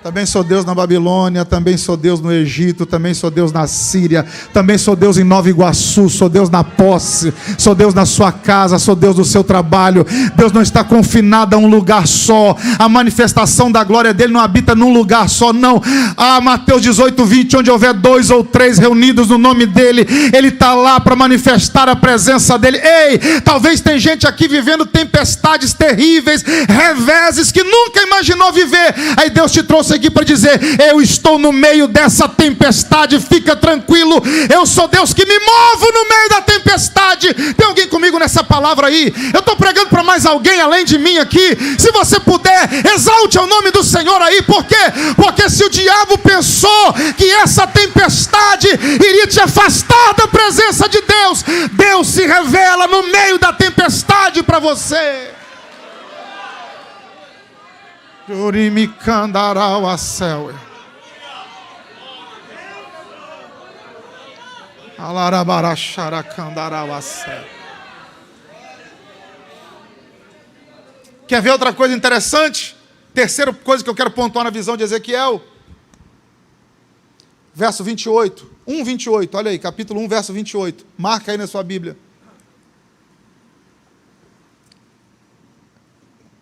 Speaker 1: Também sou Deus na Babilônia, também sou Deus no Egito, também sou Deus na Síria, também sou Deus em Nova Iguaçu, sou Deus na posse, sou Deus na sua casa, sou Deus no seu trabalho. Deus não está confinado a um lugar só, a manifestação da glória dele não habita num lugar só, não. Mateus 18, 20, onde houver 2 ou 3 reunidos no nome dele, ele está lá para manifestar a presença dele. Ei, talvez tem gente aqui vivendo tempestades terríveis, reveses que nunca imaginou viver, aí Deus te trouxe trouxe aqui para dizer: eu estou no meio dessa tempestade, fica tranquilo, eu sou Deus que me movo no meio da tempestade. Tem alguém comigo nessa palavra aí? Eu estou pregando para mais alguém além de mim aqui. Se você puder, exalte o nome do Senhor aí. Por quê? Porque se o diabo pensou que essa tempestade iria te afastar da presença de Deus, Deus se revela no meio da tempestade para você. Quer ver outra coisa interessante? Terceira coisa que eu quero pontuar na visão de Ezequiel. Verso 28. 1:28. Olha aí, capítulo 1, verso 28. Marca aí na sua Bíblia.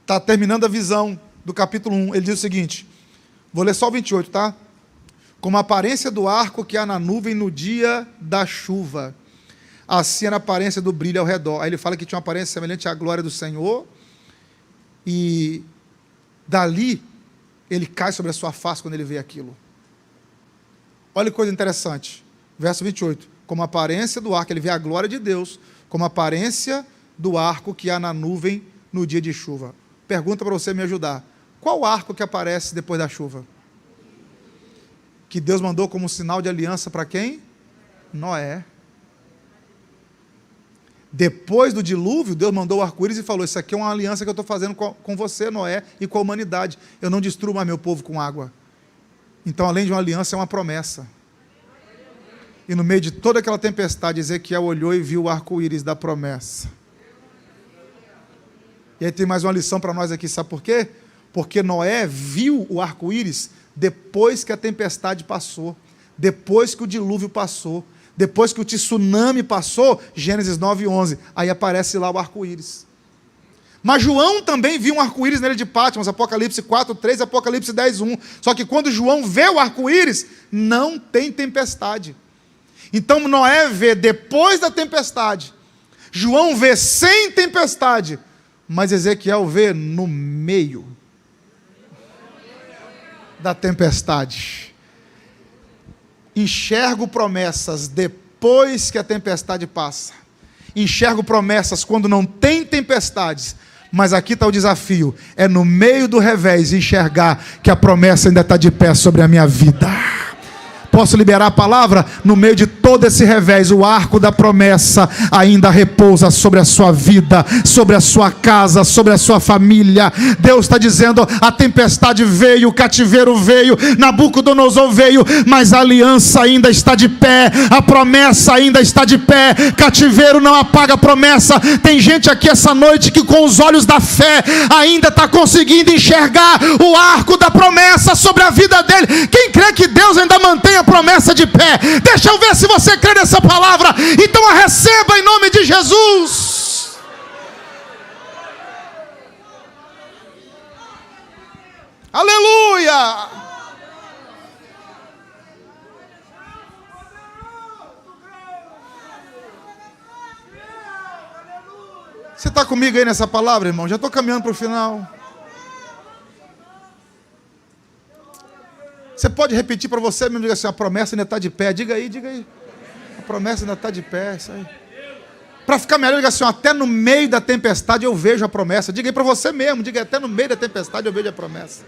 Speaker 1: Está terminando a visão do capítulo 1. Ele diz o seguinte. Vou ler só o 28, tá? Como a aparência do arco que há na nuvem no dia da chuva, assim era a aparência do brilho ao redor. Aí ele fala que tinha uma aparência semelhante à glória do Senhor. E dali, ele cai sobre a sua face quando ele vê aquilo. Olha que coisa interessante. Verso 28. Como a aparência do arco, ele vê a glória de Deus, como a aparência do arco que há na nuvem no dia de chuva. Pergunta para você me ajudar. Qual arco que aparece depois da chuva? Que Deus mandou como sinal de aliança para quem? Noé. Depois do dilúvio, Deus mandou o arco-íris e falou: isso aqui é uma aliança que eu estou fazendo com você, Noé, e com a humanidade. Eu não destruo mais meu povo com água. Então, além de uma aliança, é uma promessa. E no meio de toda aquela tempestade, Ezequiel olhou e viu o arco-íris da promessa. E aí tem mais uma lição para nós aqui, sabe por quê? Porque Noé viu o arco-íris depois que a tempestade passou, depois que o dilúvio passou, depois que o tsunami passou, Gênesis 9:11, aí aparece lá o arco-íris. Mas João também viu um arco-íris nele de Patmos, Apocalipse 4:3, Apocalipse 10:1. Só que quando João vê o arco-íris, não tem tempestade. Então Noé vê depois da tempestade, João vê sem tempestade, mas Ezequiel vê no meio da tempestade. Enxergo promessas depois que a tempestade passa. Enxergo promessas quando não tem tempestades. Mas aqui está o desafio. É no meio do revés enxergar que a promessa ainda está de pé sobre a minha vida. Posso liberar a palavra? No meio de todo esse revés, o arco da promessa ainda repousa sobre a sua vida, sobre a sua casa, sobre a sua família. Deus está dizendo: a tempestade veio, o cativeiro veio, Nabucodonosor veio, mas a aliança ainda está de pé, a promessa ainda está de pé. Cativeiro não apaga a promessa. Tem gente aqui essa noite que com os olhos da fé ainda está conseguindo enxergar o arco da promessa sobre a vida dele. Quem crê que Deus ainda mantém a promessa de pé? Deixa eu ver se você crê nessa palavra. Então a receba em nome de Jesus. Aleluia. Você está comigo aí nessa palavra, irmão? Já estou caminhando para o final. Você pode repetir para você mesmo, diga assim: a promessa ainda está de pé. Diga aí, diga aí. A promessa ainda está de pé, isso aí. Para ficar melhor, diga assim: até no meio da tempestade eu vejo a promessa. Diga aí para você mesmo, diga: até no meio da tempestade eu vejo a promessa.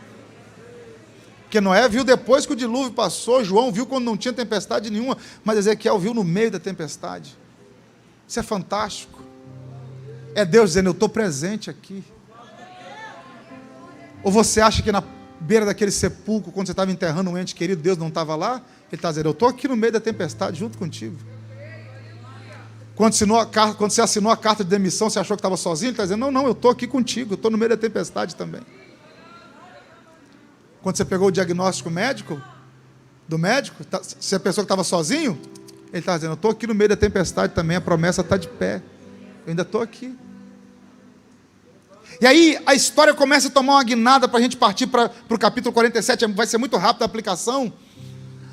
Speaker 1: Porque Noé viu depois que o dilúvio passou, João viu quando não tinha tempestade nenhuma, mas Ezequiel viu no meio da tempestade. Isso é fantástico. É Deus dizendo: eu estou presente aqui. Ou você acha que na beira daquele sepulcro, quando você estava enterrando um ente querido, Deus não estava lá? Ele está dizendo: eu estou aqui no meio da tempestade junto contigo. Quando você assinou a carta de demissão, você achou que estava sozinho? Ele está dizendo: não, eu estou aqui contigo, eu estou no meio da tempestade também. Quando você pegou o diagnóstico médico, do médico, se a pessoa que estava sozinho, ele está dizendo: eu estou aqui no meio da tempestade também, a promessa está de pé, eu ainda estou aqui. E aí a história começa a tomar uma guinada para a gente partir para o capítulo 47, vai ser muito rápido a aplicação.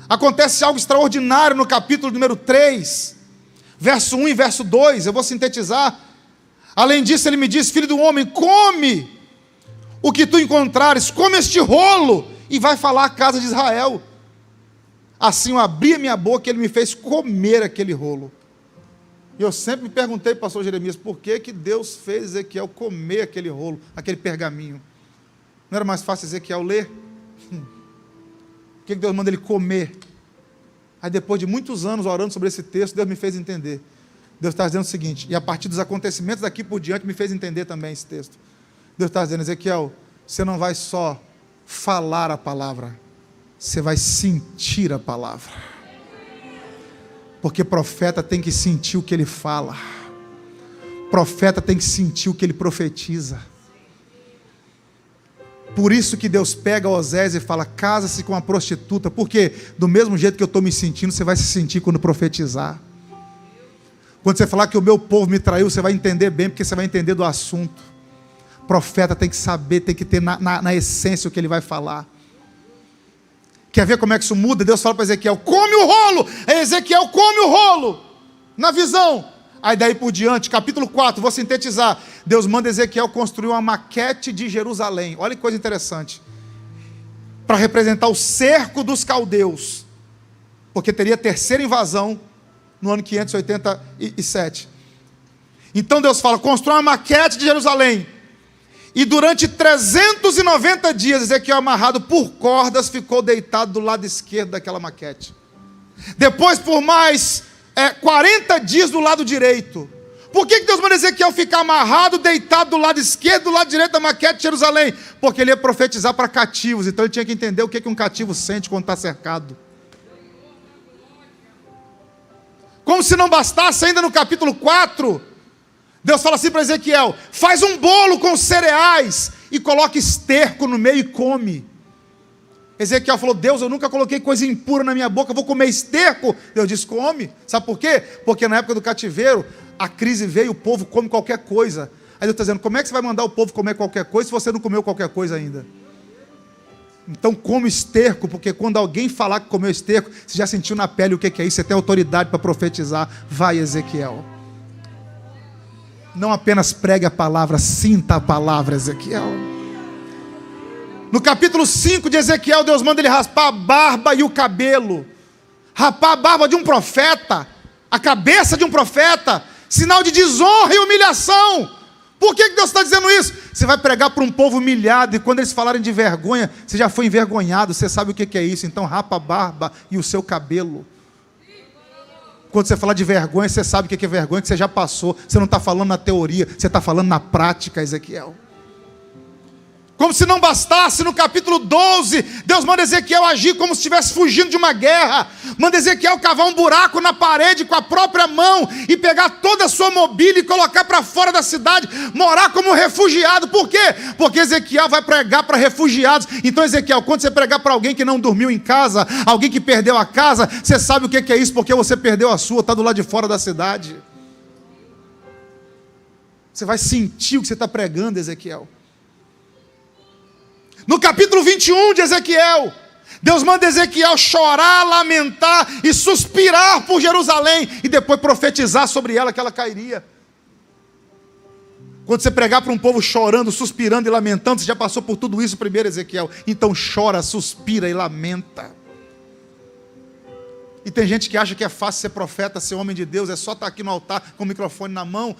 Speaker 1: Acontece algo extraordinário no capítulo número 3, verso 1 e verso 2, eu vou sintetizar. Além disso, ele me diz: filho do homem, come o que tu encontrares, come este rolo e vai falar à casa de Israel. Assim eu abri a minha boca e ele me fez comer aquele rolo. E eu sempre me perguntei, pastor Jeremias, por que Deus fez Ezequiel comer aquele rolo, aquele pergaminho? Não era mais fácil Ezequiel ler? Por que Deus manda ele comer? Aí depois de muitos anos orando sobre esse texto, Deus me fez entender. Deus está dizendo o seguinte, e a partir dos acontecimentos daqui por diante, me fez entender também esse texto. Deus está dizendo, Ezequiel, você não vai só falar a palavra, você vai sentir a palavra. Porque profeta tem que sentir o que ele fala. Profeta tem que sentir o que ele profetiza. Por isso que Deus pega Osés e fala, casa-se com uma prostituta, porque do mesmo jeito que eu estou me sentindo, você vai se sentir quando profetizar. Quando você falar que o meu povo me traiu, você vai entender bem, porque você vai entender do assunto. Profeta tem que saber, tem que ter na essência o que ele vai falar. Quer ver como é que isso muda? Deus fala para Ezequiel, come o rolo. Aí Ezequiel come o rolo, na visão. Aí daí por diante, capítulo 4, vou sintetizar. Deus manda Ezequiel construir uma maquete de Jerusalém. Olha que coisa interessante. Para representar o cerco dos caldeus. Porque teria a terceira invasão no ano 587. Então Deus fala, constrói uma maquete de Jerusalém. E durante 390 dias, Ezequiel, amarrado por cordas, ficou deitado do lado esquerdo daquela maquete. Depois, por mais 40 dias do lado direito. Por que Deus manda Ezequiel ficar amarrado, deitado do lado esquerdo, do lado direito da maquete de Jerusalém? Porque ele ia profetizar para cativos. Então ele tinha que entender o que um cativo sente quando está cercado. Como se não bastasse, ainda no capítulo 4, Deus fala assim para Ezequiel, faz um bolo com cereais e coloca esterco no meio e come. Ezequiel falou, Deus, eu nunca coloquei coisa impura na minha boca, eu vou comer esterco. Deus disse, come. Sabe por quê? Porque na época do cativeiro, a crise veio, o povo come qualquer coisa. Aí Deus está dizendo, como é que você vai mandar o povo comer qualquer coisa se você não comeu qualquer coisa ainda? Então come esterco, porque quando alguém falar que comeu esterco, você já sentiu na pele o que é isso, você tem autoridade para profetizar. Vai, Ezequiel. Não apenas pregue a palavra, sinta a palavra, Ezequiel. No capítulo 5 de Ezequiel, Deus manda ele raspar a barba e o cabelo. Rapar a barba de um profeta, a cabeça de um profeta, sinal de desonra e humilhação. Por que Deus está dizendo isso? Você vai pregar para um povo humilhado, e quando eles falarem de vergonha, você já foi envergonhado, você sabe o que é isso. Então rapa a barba e o seu cabelo. Quando você fala de vergonha, você sabe o que é vergonha, que você já passou. Você não está falando na teoria, você está falando na prática, Ezequiel. Como se não bastasse, no capítulo 12, Deus manda Ezequiel agir como se estivesse fugindo de uma guerra. Manda Ezequiel cavar um buraco na parede com a própria mão e pegar toda a sua mobília e colocar para fora da cidade, morar como refugiado. Por quê? Porque Ezequiel vai pregar para refugiados. Então, Ezequiel, quando você pregar para alguém que não dormiu em casa, alguém que perdeu a casa, você sabe o que é isso, porque você perdeu a sua, está do lado de fora da cidade. Você vai sentir o que você está pregando, Ezequiel. No capítulo 21 de Ezequiel, Deus manda Ezequiel chorar, lamentar e suspirar por Jerusalém e depois profetizar sobre ela que ela cairia. Quando você pregar para um povo chorando, suspirando e lamentando, você já passou por tudo isso primeiro, Ezequiel. Então chora, suspira e lamenta. E tem gente que acha que é fácil ser profeta, ser homem de Deus, é só estar aqui no altar com o microfone na mão,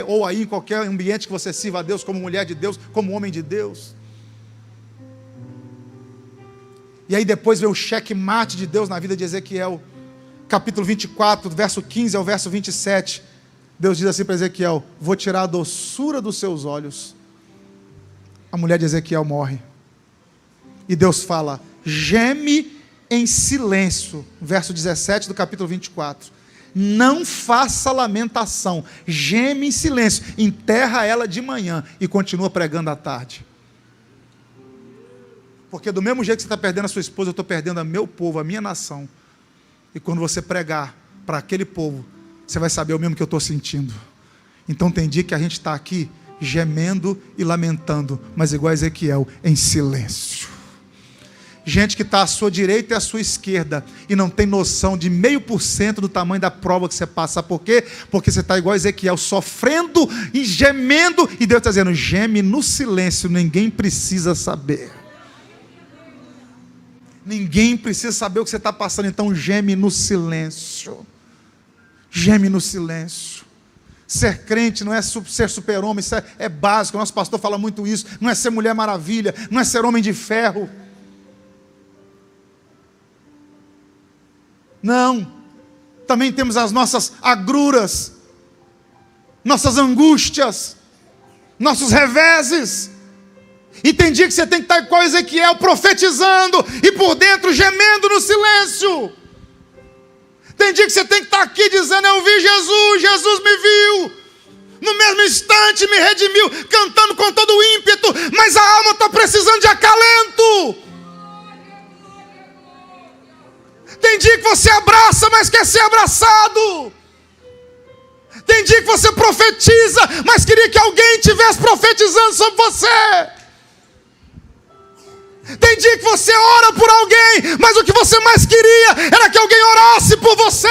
Speaker 1: ou aí em qualquer ambiente que você sirva a Deus, como mulher de Deus, como homem de Deus. E aí depois vem o checkmate de Deus na vida de Ezequiel. Capítulo 24, verso 15 ao verso 27. Deus diz assim para Ezequiel, vou tirar a doçura dos seus olhos. A mulher de Ezequiel morre. E Deus fala, geme em silêncio. Verso 17 do capítulo 24. Não faça lamentação. Geme em silêncio. Enterra ela de manhã e continua pregando à tarde. Porque do mesmo jeito que você está perdendo a sua esposa, eu estou perdendo a meu povo, a minha nação. E quando você pregar para aquele povo, você vai saber o mesmo que eu estou sentindo. Então tem dia que a gente está aqui gemendo e lamentando, mas igual a Ezequiel, em silêncio. Gente que está à sua direita e à sua esquerda e não tem noção de 0,5% do tamanho da prova que você passa. Sabe por quê? Porque você está igual a Ezequiel, sofrendo e gemendo, e Deus está dizendo, geme no silêncio, ninguém precisa saber. Ninguém precisa saber o que você está passando, então geme no silêncio. Geme no silêncio. Ser crente não é ser super-homem, isso é básico. O nosso pastor fala muito isso. Não é ser mulher maravilha, não é ser homem de ferro. Não. Também temos as nossas agruras, nossas angústias, nossos reveses. E tem dia que você tem que estar igual Ezequiel, profetizando e por dentro gemendo no silêncio. Tem dia que você tem que estar aqui dizendo: eu vi Jesus, Jesus me viu, no mesmo instante me redimiu, cantando com todo o ímpeto, mas a alma está precisando de acalento. Tem dia que você abraça, mas quer ser abraçado. Tem dia que você profetiza, mas queria que alguém estivesse profetizando sobre você. Tem dia que você ora por alguém, mas o que você mais queria era que alguém orasse por você.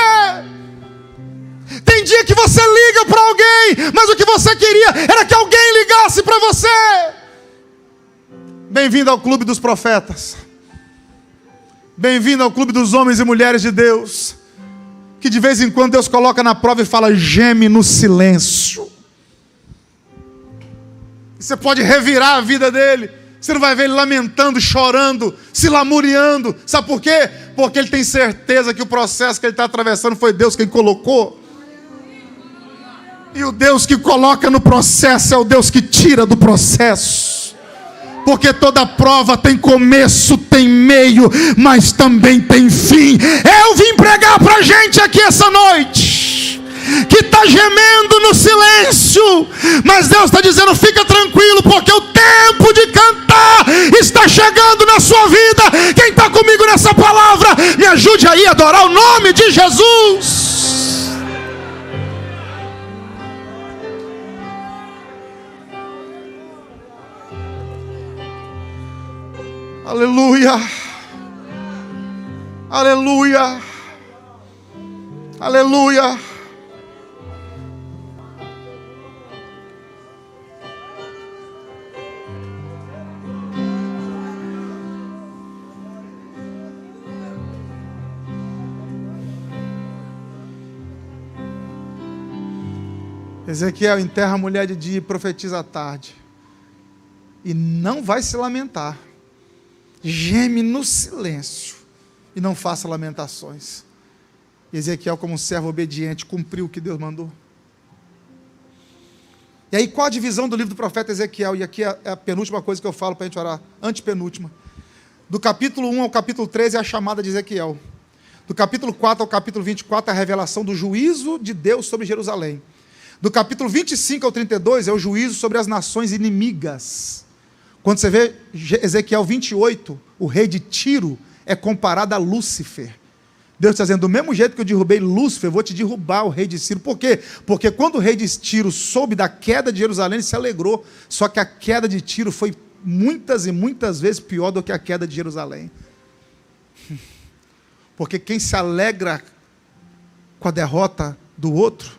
Speaker 1: Tem dia que você liga para alguém, mas o que você queria era que alguém ligasse para você. Bem-vindo ao clube dos profetas. Bem-vindo ao clube dos homens e mulheres de Deus, que de vez em quando Deus coloca na prova e fala: geme no silêncio. E você pode revirar a vida dele. Você não vai ver ele lamentando, chorando, se lamuriando. Sabe por quê? Porque ele tem certeza que o processo que ele está atravessando foi Deus quem colocou. E o Deus que coloca no processo é o Deus que tira do processo. Porque toda prova tem começo, tem meio, mas também tem fim. Eu vim pregar para a gente aqui essa noite, que está gemendo no silêncio, mas Deus está dizendo: fica tranquilo, porque o tempo de cantar está chegando na sua vida. Quem está comigo nessa palavra, me ajude aí a adorar o nome de Jesus. Aleluia, aleluia, aleluia. Ezequiel enterra a mulher de dia e profetiza à tarde. E não vai se lamentar. Geme no silêncio e não faça lamentações. E Ezequiel, como um servo obediente, cumpriu o que Deus mandou. E aí, qual a divisão do livro do profeta Ezequiel? E aqui é a penúltima coisa que eu falo para a gente orar, antepenúltima. Do capítulo 1 ao capítulo 13 é a chamada de Ezequiel. Do capítulo 4 ao capítulo 24 é a revelação do juízo de Deus sobre Jerusalém. Do capítulo 25 ao 32 é o juízo sobre as nações inimigas. Quando você vê Ezequiel 28, o rei de Tiro é comparado a Lúcifer. Deus está dizendo: do mesmo jeito que eu derrubei Lúcifer, eu vou te derrubar, o rei de Tiro. Por quê? Porque quando o rei de Tiro soube da queda de Jerusalém, ele se alegrou. Só que a queda de Tiro foi muitas e muitas vezes pior do que a queda de Jerusalém. Porque quem se alegra com a derrota do outro,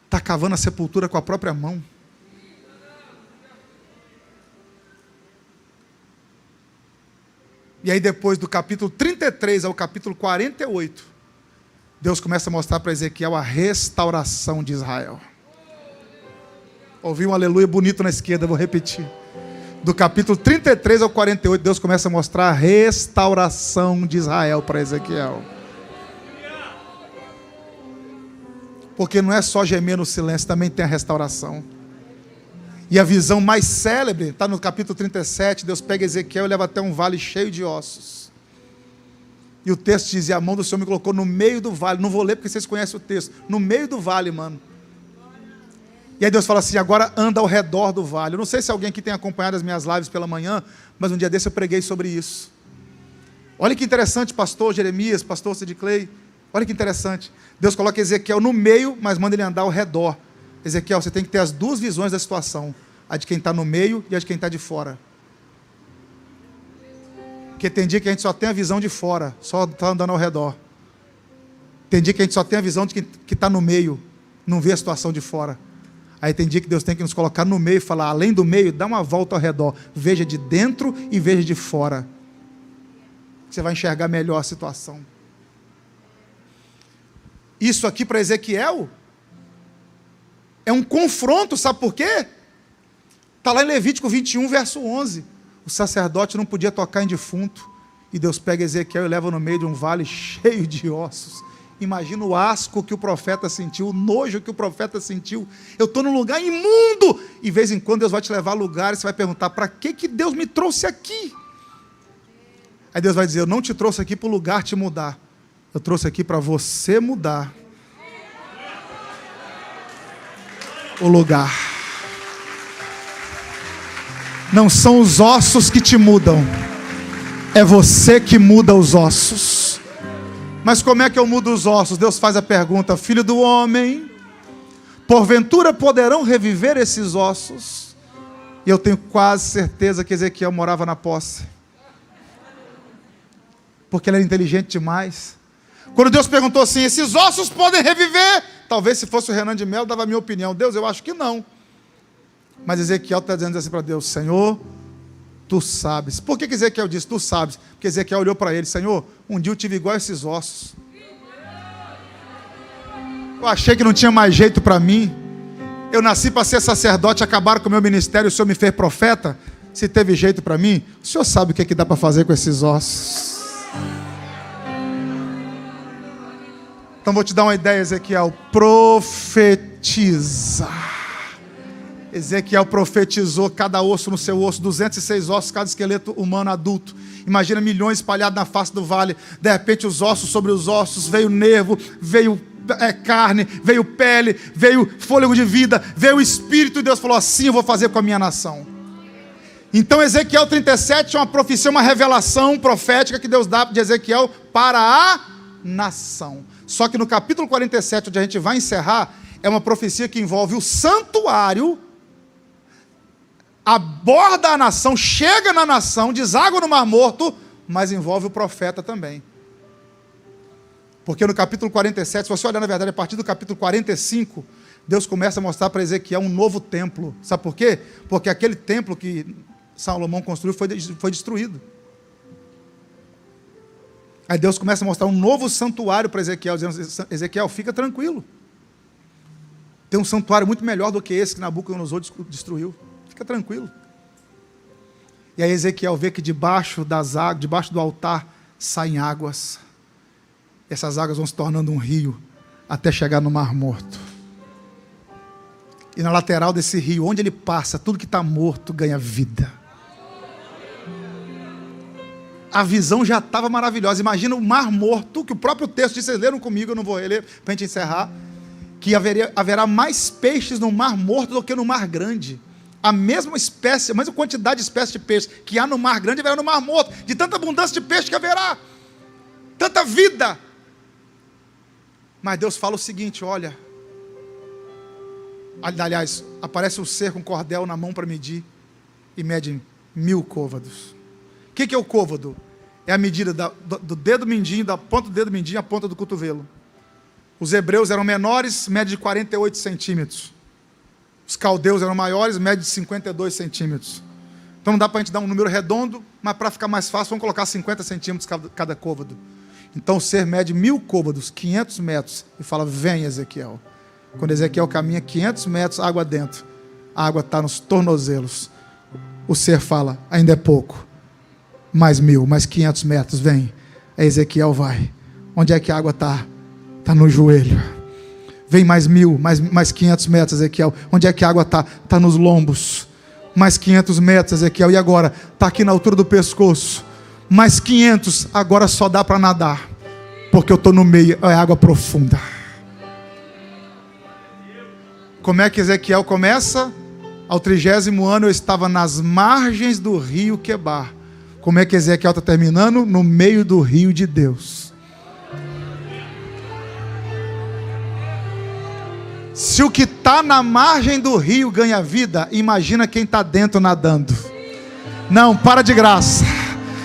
Speaker 1: está cavando a sepultura com a própria mão. E aí depois do capítulo 33 ao capítulo 48, Deus começa a mostrar para Ezequiel a restauração de Israel. Ouvi um aleluia bonito na esquerda, vou repetir. Do capítulo 33 ao 48, Deus começa a mostrar a restauração de Israel para Ezequiel. Porque não é só gemer no silêncio, também tem a restauração. E a visão mais célebre está no capítulo 37, Deus pega Ezequiel e leva até um vale cheio de ossos. E o texto diz: e a mão do Senhor me colocou no meio do vale. Não vou ler porque vocês conhecem o texto. No meio do vale, mano. E aí Deus fala assim: agora anda ao redor do vale. Eu não sei se alguém aqui tem acompanhado as minhas lives pela manhã, mas um dia desse eu preguei sobre isso. Olha que interessante, pastor Jeremias, pastor Sid Clay. Olha que interessante. Deus coloca Ezequiel no meio, mas manda ele andar ao redor. Ezequiel, você tem que ter as duas visões da situação. A de quem está no meio e a de quem está de fora. Porque tem dia que a gente só tem a visão de fora, só está andando ao redor. Tem dia que a gente só tem a visão de quem está no meio, não vê a situação de fora. Aí tem dia que Deus tem que nos colocar no meio e falar: além do meio, dá uma volta ao redor. Veja de dentro e veja de fora. Você vai enxergar melhor a situação. Isso aqui para Ezequiel é um confronto, sabe por quê? Está lá em Levítico 21, verso 11. O sacerdote não podia tocar em defunto. E Deus pega Ezequiel e leva no meio de um vale cheio de ossos. Imagina o asco que o profeta sentiu, o nojo que o profeta sentiu. Eu estou num lugar imundo. E de vez em quando Deus vai te levar a lugares, você vai perguntar, para que Deus me trouxe aqui? Aí Deus vai dizer, eu não te trouxe aqui para o lugar te mudar. Eu trouxe aqui para você mudar o lugar. Não são os ossos que te mudam, é você que muda os ossos. Mas como é que eu mudo os ossos? Deus faz a pergunta, filho do homem, porventura poderão reviver esses ossos? E eu tenho quase certeza que Ezequiel morava na posse, porque ele era inteligente demais. Quando Deus perguntou assim, esses ossos podem reviver? Talvez se fosse o Renan de Melo, dava a minha opinião. Deus, eu acho que não. Mas Ezequiel está dizendo assim para Deus, Senhor, tu sabes. Por que Ezequiel disse, tu sabes? Porque Ezequiel olhou para ele, Senhor, um dia eu tive igual a esses ossos. Eu achei que não tinha mais jeito para mim. Eu nasci para ser sacerdote, acabaram com o meu ministério, o Senhor me fez profeta. Se teve jeito para mim, o Senhor sabe o que dá para fazer com esses ossos. Então vou te dar uma ideia, Ezequiel. Profetiza. Ezequiel profetizou cada osso no seu osso, 206 ossos, cada esqueleto humano adulto. Imagina milhões espalhados na face do vale. De repente os ossos sobre os ossos, veio nervo, veio carne, veio pele, veio fôlego de vida, veio o Espírito, e Deus falou, assim eu vou fazer com a minha nação. Então Ezequiel 37 é uma profecia, uma revelação profética que Deus dá de Ezequiel para a nação. Só que no capítulo 47, onde a gente vai encerrar, é uma profecia que envolve o santuário, aborda a nação, chega na nação, deságua no Mar Morto, mas envolve o profeta também. Porque no capítulo 47, se você olhar na verdade, a partir do capítulo 45, Deus começa a mostrar para Ezequiel um novo templo. Sabe por quê? Porque aquele templo que Salomão construiu foi destruído. Aí Deus começa a mostrar um novo santuário para Ezequiel, dizendo, Ezequiel, fica tranquilo. Tem um santuário muito melhor do que esse que Nabucodonosor destruiu. Fica tranquilo. E aí Ezequiel vê que debaixo das águas, debaixo do altar, saem águas. Essas águas vão se tornando um rio, até chegar no Mar Morto. E na lateral desse rio, onde ele passa, tudo que está morto ganha vida. A visão já estava maravilhosa. Imagina o Mar Morto, que o próprio texto diz, vocês leram comigo, eu não vou ler para a gente encerrar, que haverá mais peixes no Mar Morto do que no Mar Grande. A mesma espécie, a mesma quantidade de espécies de peixe que há no Mar Grande haverá no Mar Morto, de tanta abundância de peixe que haverá, tanta vida. Mas Deus fala o seguinte, olha, aliás, aparece um ser com cordel na mão para medir, e mede 1000 côvados. O que é o côvado? É a medida do dedo mindinho, da ponta do dedo mindinho à ponta do cotovelo. Os hebreus eram menores, média de 48 centímetros. Os caldeus eram maiores, média de 52 centímetros. Então não dá para a gente dar um número redondo, mas para ficar mais fácil, vamos colocar 50 centímetros cada côvado. Então o ser mede 1000 côvados, 500 metros, e fala, vem Ezequiel. Quando Ezequiel caminha 500 metros, água dentro. A água está nos tornozelos. O ser fala, ainda é pouco. Mais 1000, mais 500 metros, vem. Aí Ezequiel vai. Onde é que a água está? Está no joelho. Vem mais 1000, mais 500 metros, Ezequiel. Onde é que a água está? Está nos lombos. Mais 500 metros, Ezequiel. E agora? Está aqui na altura do pescoço. Mais 500, agora só dá para nadar. Porque eu estou no meio, é água profunda. Como é que Ezequiel começa? Ao 30º ano eu estava nas margens do rio Quebar. Como é que Ezequiel está terminando? No meio do rio de Deus. Se o que está na margem do rio ganha vida, imagina quem está dentro nadando. Não, para de graça.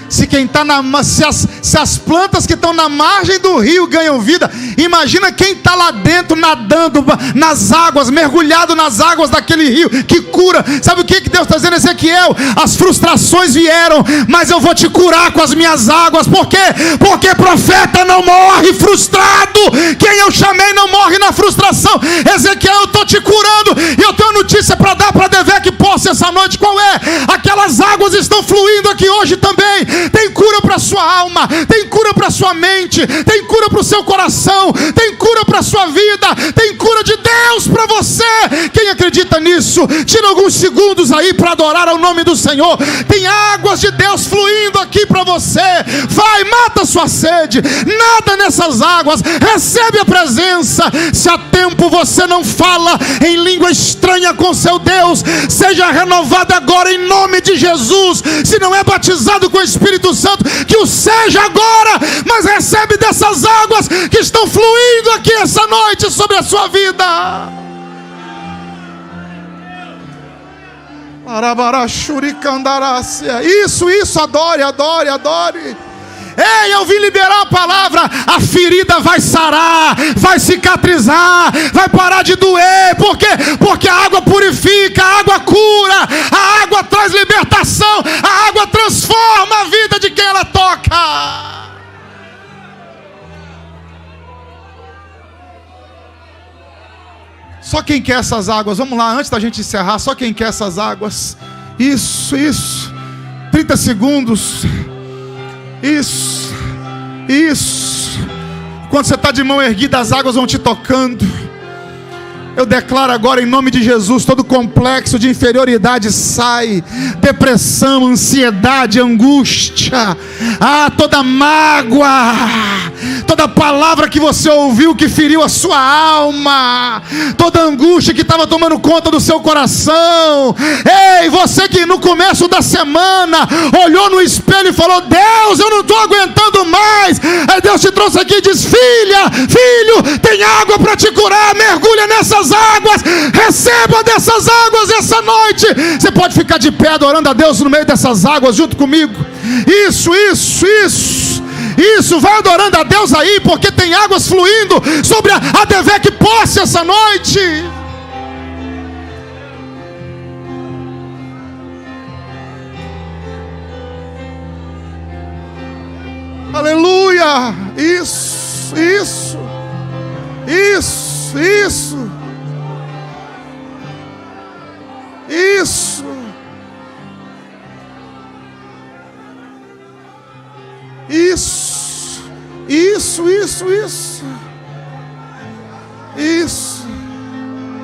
Speaker 1: Se as plantas que estão na margem do rio ganham vida, imagina quem está lá dentro nadando nas águas, mergulhado nas águas daquele rio que cura. Sabe o que Deus está dizendo, Ezequiel? As frustrações vieram, mas eu vou te curar com as minhas águas. Por quê? Porque profeta não morre frustrado. Quem eu chamei não morre na frustração. Ezequiel, eu estou te curando, e eu tenho uma notícia para dar para Devec Posse essa noite. Qual é? Aquelas águas estão fluindo aqui hoje também. Tem cura para a sua alma, tem cura para a sua mente, tem cura para o seu coração, tem cura para a sua vida, tem cura de Deus para você. Quem acredita nisso, tira alguns segundos aí para adorar ao nome do Senhor. Tem águas de Deus fluindo aqui para você. Vai, mata a sua sede, nada nessas águas, recebe a presença. Se há tempo você não fala em língua estranha com seu Deus, seja renovado agora em nome de Jesus. Se não é batizado com o Espírito Santo, que o seja agora, mas recebe dessas águas que estão fluindo aqui essa noite sobre a sua vida. Isso, adore, adore, adore. Ei, eu vim liberar a palavra. A ferida vai sarar, vai cicatrizar, vai parar de doer. Por quê? Porque a água purifica, a água cura, a água traz libertação, a água transforma a vida de quem ela toca. Só quem quer essas águas, vamos lá, antes da gente encerrar, só quem quer essas águas. Isso, 30 segundos. Isso. Quando você está de mão erguida, as águas vão te tocando. Eu declaro agora em nome de Jesus, todo complexo de inferioridade sai, depressão, ansiedade, angústia, toda mágoa, toda palavra que você ouviu que feriu a sua alma, toda angústia que estava tomando conta do seu coração. Ei, você que no começo da semana olhou no espelho e falou: Deus, eu não estou aguentando mais. Aí Deus te trouxe aqui e diz: filho, tem água para te curar, mergulha nessas águas, receba dessas águas essa noite. Você pode ficar de pé adorando a Deus no meio dessas águas junto comigo. Isso, vai adorando a Deus aí, porque tem águas fluindo sobre a Devec Posse essa noite. Aleluia. Isso.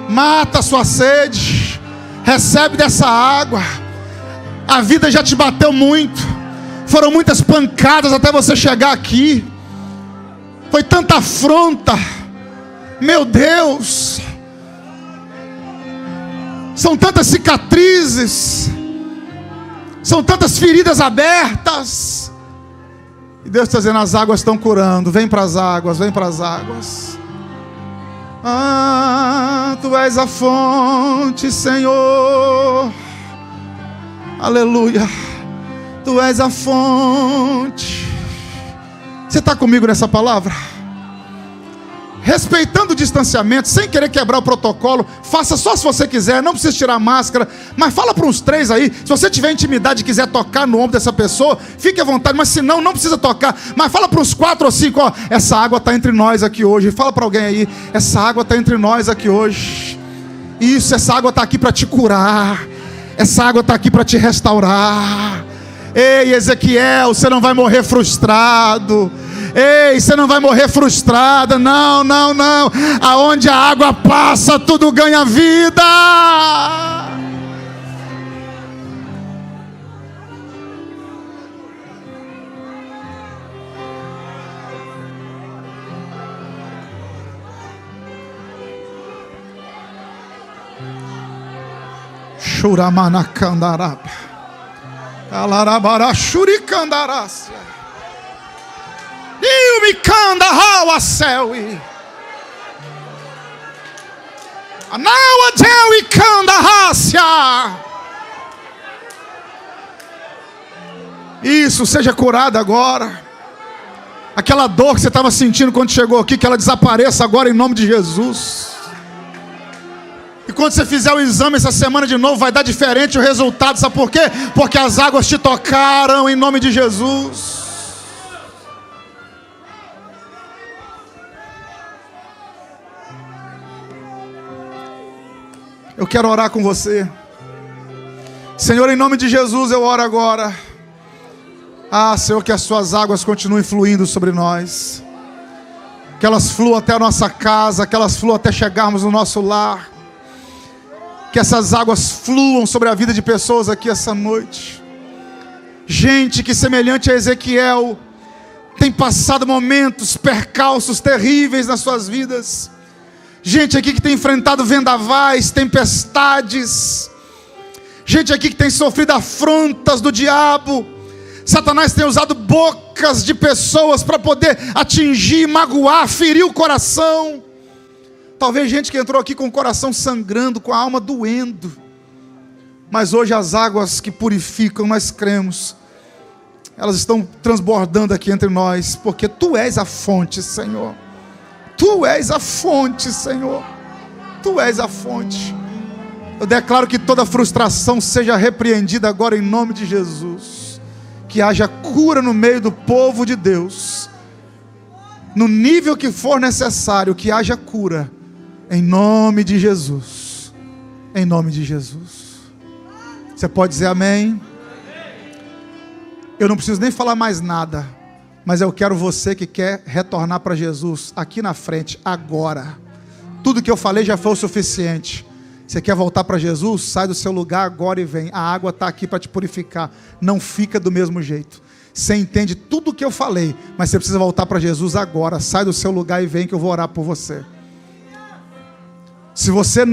Speaker 1: Mata a sua sede, recebe dessa água. A vida já te bateu muito, foram muitas pancadas até você chegar aqui, foi tanta afronta, meu Deus, são tantas cicatrizes, são tantas feridas abertas, e Deus está dizendo: as águas estão curando. Vem para as águas, vem para as águas. Tu és a fonte, Senhor. Aleluia. Tu és a fonte. Você está comigo nessa palavra? Respeitando o distanciamento, sem querer quebrar o protocolo, faça só se você quiser, não precisa tirar a máscara, mas fala para uns 3 aí. Se você tiver intimidade e quiser tocar no ombro dessa pessoa, fique à vontade, mas se não, não precisa tocar. Mas fala para uns 4 ou 5, ó, essa água está entre nós aqui hoje. Fala para alguém aí: essa água está entre nós aqui hoje. Isso, essa água está aqui para te curar, essa água está aqui para te restaurar. Ei, Ezequiel, você não vai morrer frustrado. Ei, você não vai morrer frustrada. Não. Aonde a água passa, tudo ganha vida. Churamanacandaraba, Calarabara Shuricandarácia, Ilmicanda Raua Céui, Anaua Deui Canda Rácia. Isso, seja curada agora. Aquela dor que você estava sentindo quando chegou aqui, que ela desapareça agora em nome de Jesus. E quando você fizer o exame essa semana de novo, vai dar diferente o resultado. Sabe por quê? Porque as águas te tocaram em nome de Jesus. Eu quero orar com você. Senhor, em nome de Jesus eu oro agora. Senhor, que as suas águas continuem fluindo sobre nós. Que elas fluam até a nossa casa, que elas fluam até chegarmos no nosso lar. Que essas águas fluam sobre a vida de pessoas aqui essa noite. Gente que, semelhante a Ezequiel, tem passado momentos, percalços terríveis nas suas vidas. Gente aqui que tem enfrentado vendavais, tempestades. Gente aqui que tem sofrido afrontas do diabo. Satanás tem usado bocas de pessoas para poder atingir, magoar, ferir o coração. Talvez gente que entrou aqui com o coração sangrando, com a alma doendo. Mas hoje as águas que purificam, nós cremos, elas estão transbordando aqui entre nós, porque Tu és a fonte, Senhor. Tu és a fonte, Senhor. Tu és a fonte. Eu declaro que toda frustração seja repreendida agora em nome de Jesus. Que haja cura no meio do povo de Deus. No nível que for necessário, que haja cura. Em nome de Jesus. Em nome de Jesus. Você pode dizer amém? Eu não preciso nem falar mais nada. Mas eu quero você que quer retornar para Jesus aqui na frente, agora. Tudo que eu falei já foi o suficiente. Você quer voltar para Jesus? Sai do seu lugar agora e vem. A água está aqui para te purificar. Não fica do mesmo jeito. Você entende tudo o que eu falei, mas você precisa voltar para Jesus agora. Sai do seu lugar e vem que eu vou orar por você. Se você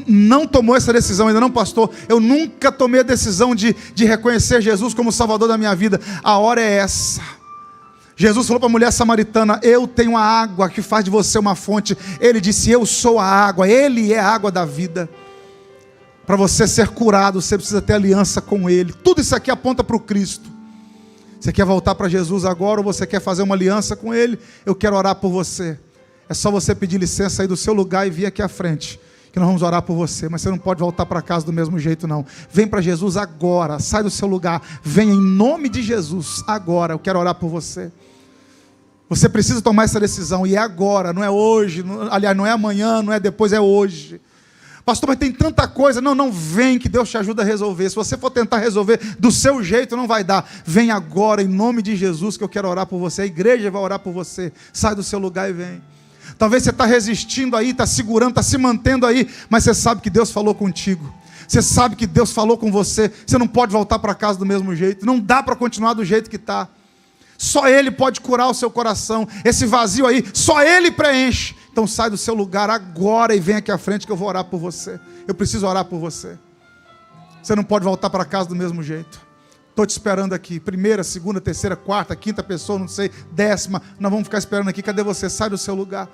Speaker 1: não tomou essa decisão ainda, não, pastor, eu nunca tomei a decisão de reconhecer Jesus como Salvador da minha vida. A hora é essa. Jesus falou para a mulher samaritana: eu tenho a água que faz de você uma fonte. Ele disse: eu sou a água, Ele é a água da vida. Para você ser curado, você precisa ter aliança com Ele. Tudo isso aqui aponta para o Cristo. Você quer voltar para Jesus agora, ou você quer fazer uma aliança com Ele? Eu quero orar por você. É só você pedir licença aí do seu lugar e vir aqui à frente, que nós vamos orar por você. Mas você não pode voltar para casa do mesmo jeito, não. Vem para Jesus agora, sai do seu lugar, vem em nome de Jesus agora. Eu quero orar por você. Você precisa tomar essa decisão, e é agora, não é hoje, aliás, não é amanhã, não é depois, é hoje. Pastor, mas tem tanta coisa. Não, vem que Deus te ajuda a resolver. Se você for tentar resolver do seu jeito, não vai dar. Vem agora, em nome de Jesus, que eu quero orar por você. A igreja vai orar por você. Sai do seu lugar e vem. Talvez você está resistindo aí, está segurando, está se mantendo aí, mas você sabe que Deus falou contigo. Você sabe que Deus falou com você. Você não pode voltar para casa do mesmo jeito. Não dá para continuar do jeito que está. Só Ele pode curar o seu coração. Esse vazio aí, só Ele preenche. Então sai do seu lugar agora e vem aqui à frente que eu vou orar por você. Eu preciso orar por você. Você não pode voltar para casa do mesmo jeito. Estou te esperando aqui. Primeira, segunda, terceira, quarta, quinta pessoa, não sei, 10ª. Nós vamos ficar esperando aqui. Cadê você? Sai do seu lugar.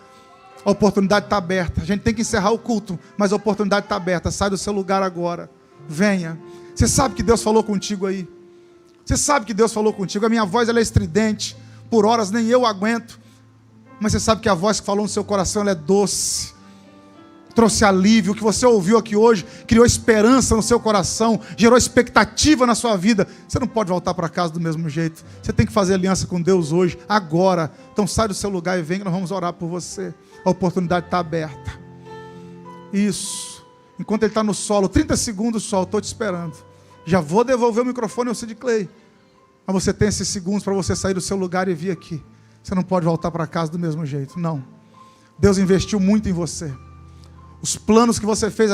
Speaker 1: A oportunidade está aberta. A gente tem que encerrar o culto, mas a oportunidade está aberta. Sai do seu lugar agora. Venha. Você sabe que Deus falou contigo aí. Você sabe que Deus falou contigo. A minha voz ela é estridente. Por horas nem eu aguento. Mas você sabe que a voz que falou no seu coração ela é doce. Trouxe alívio. O que você ouviu aqui hoje criou esperança no seu coração. Gerou expectativa na sua vida. Você não pode voltar para casa do mesmo jeito. Você tem que fazer aliança com Deus hoje, agora. Então sai do seu lugar e vem que nós vamos orar por você. A oportunidade está aberta. Isso. Enquanto ele está no solo, 30 segundos só, eu estou te esperando. Já vou devolver o microfone ao Sid Clay. Mas você tem esses segundos para você sair do seu lugar e vir aqui. Você não pode voltar para casa do mesmo jeito, não. Deus investiu muito em você. Os planos que você fez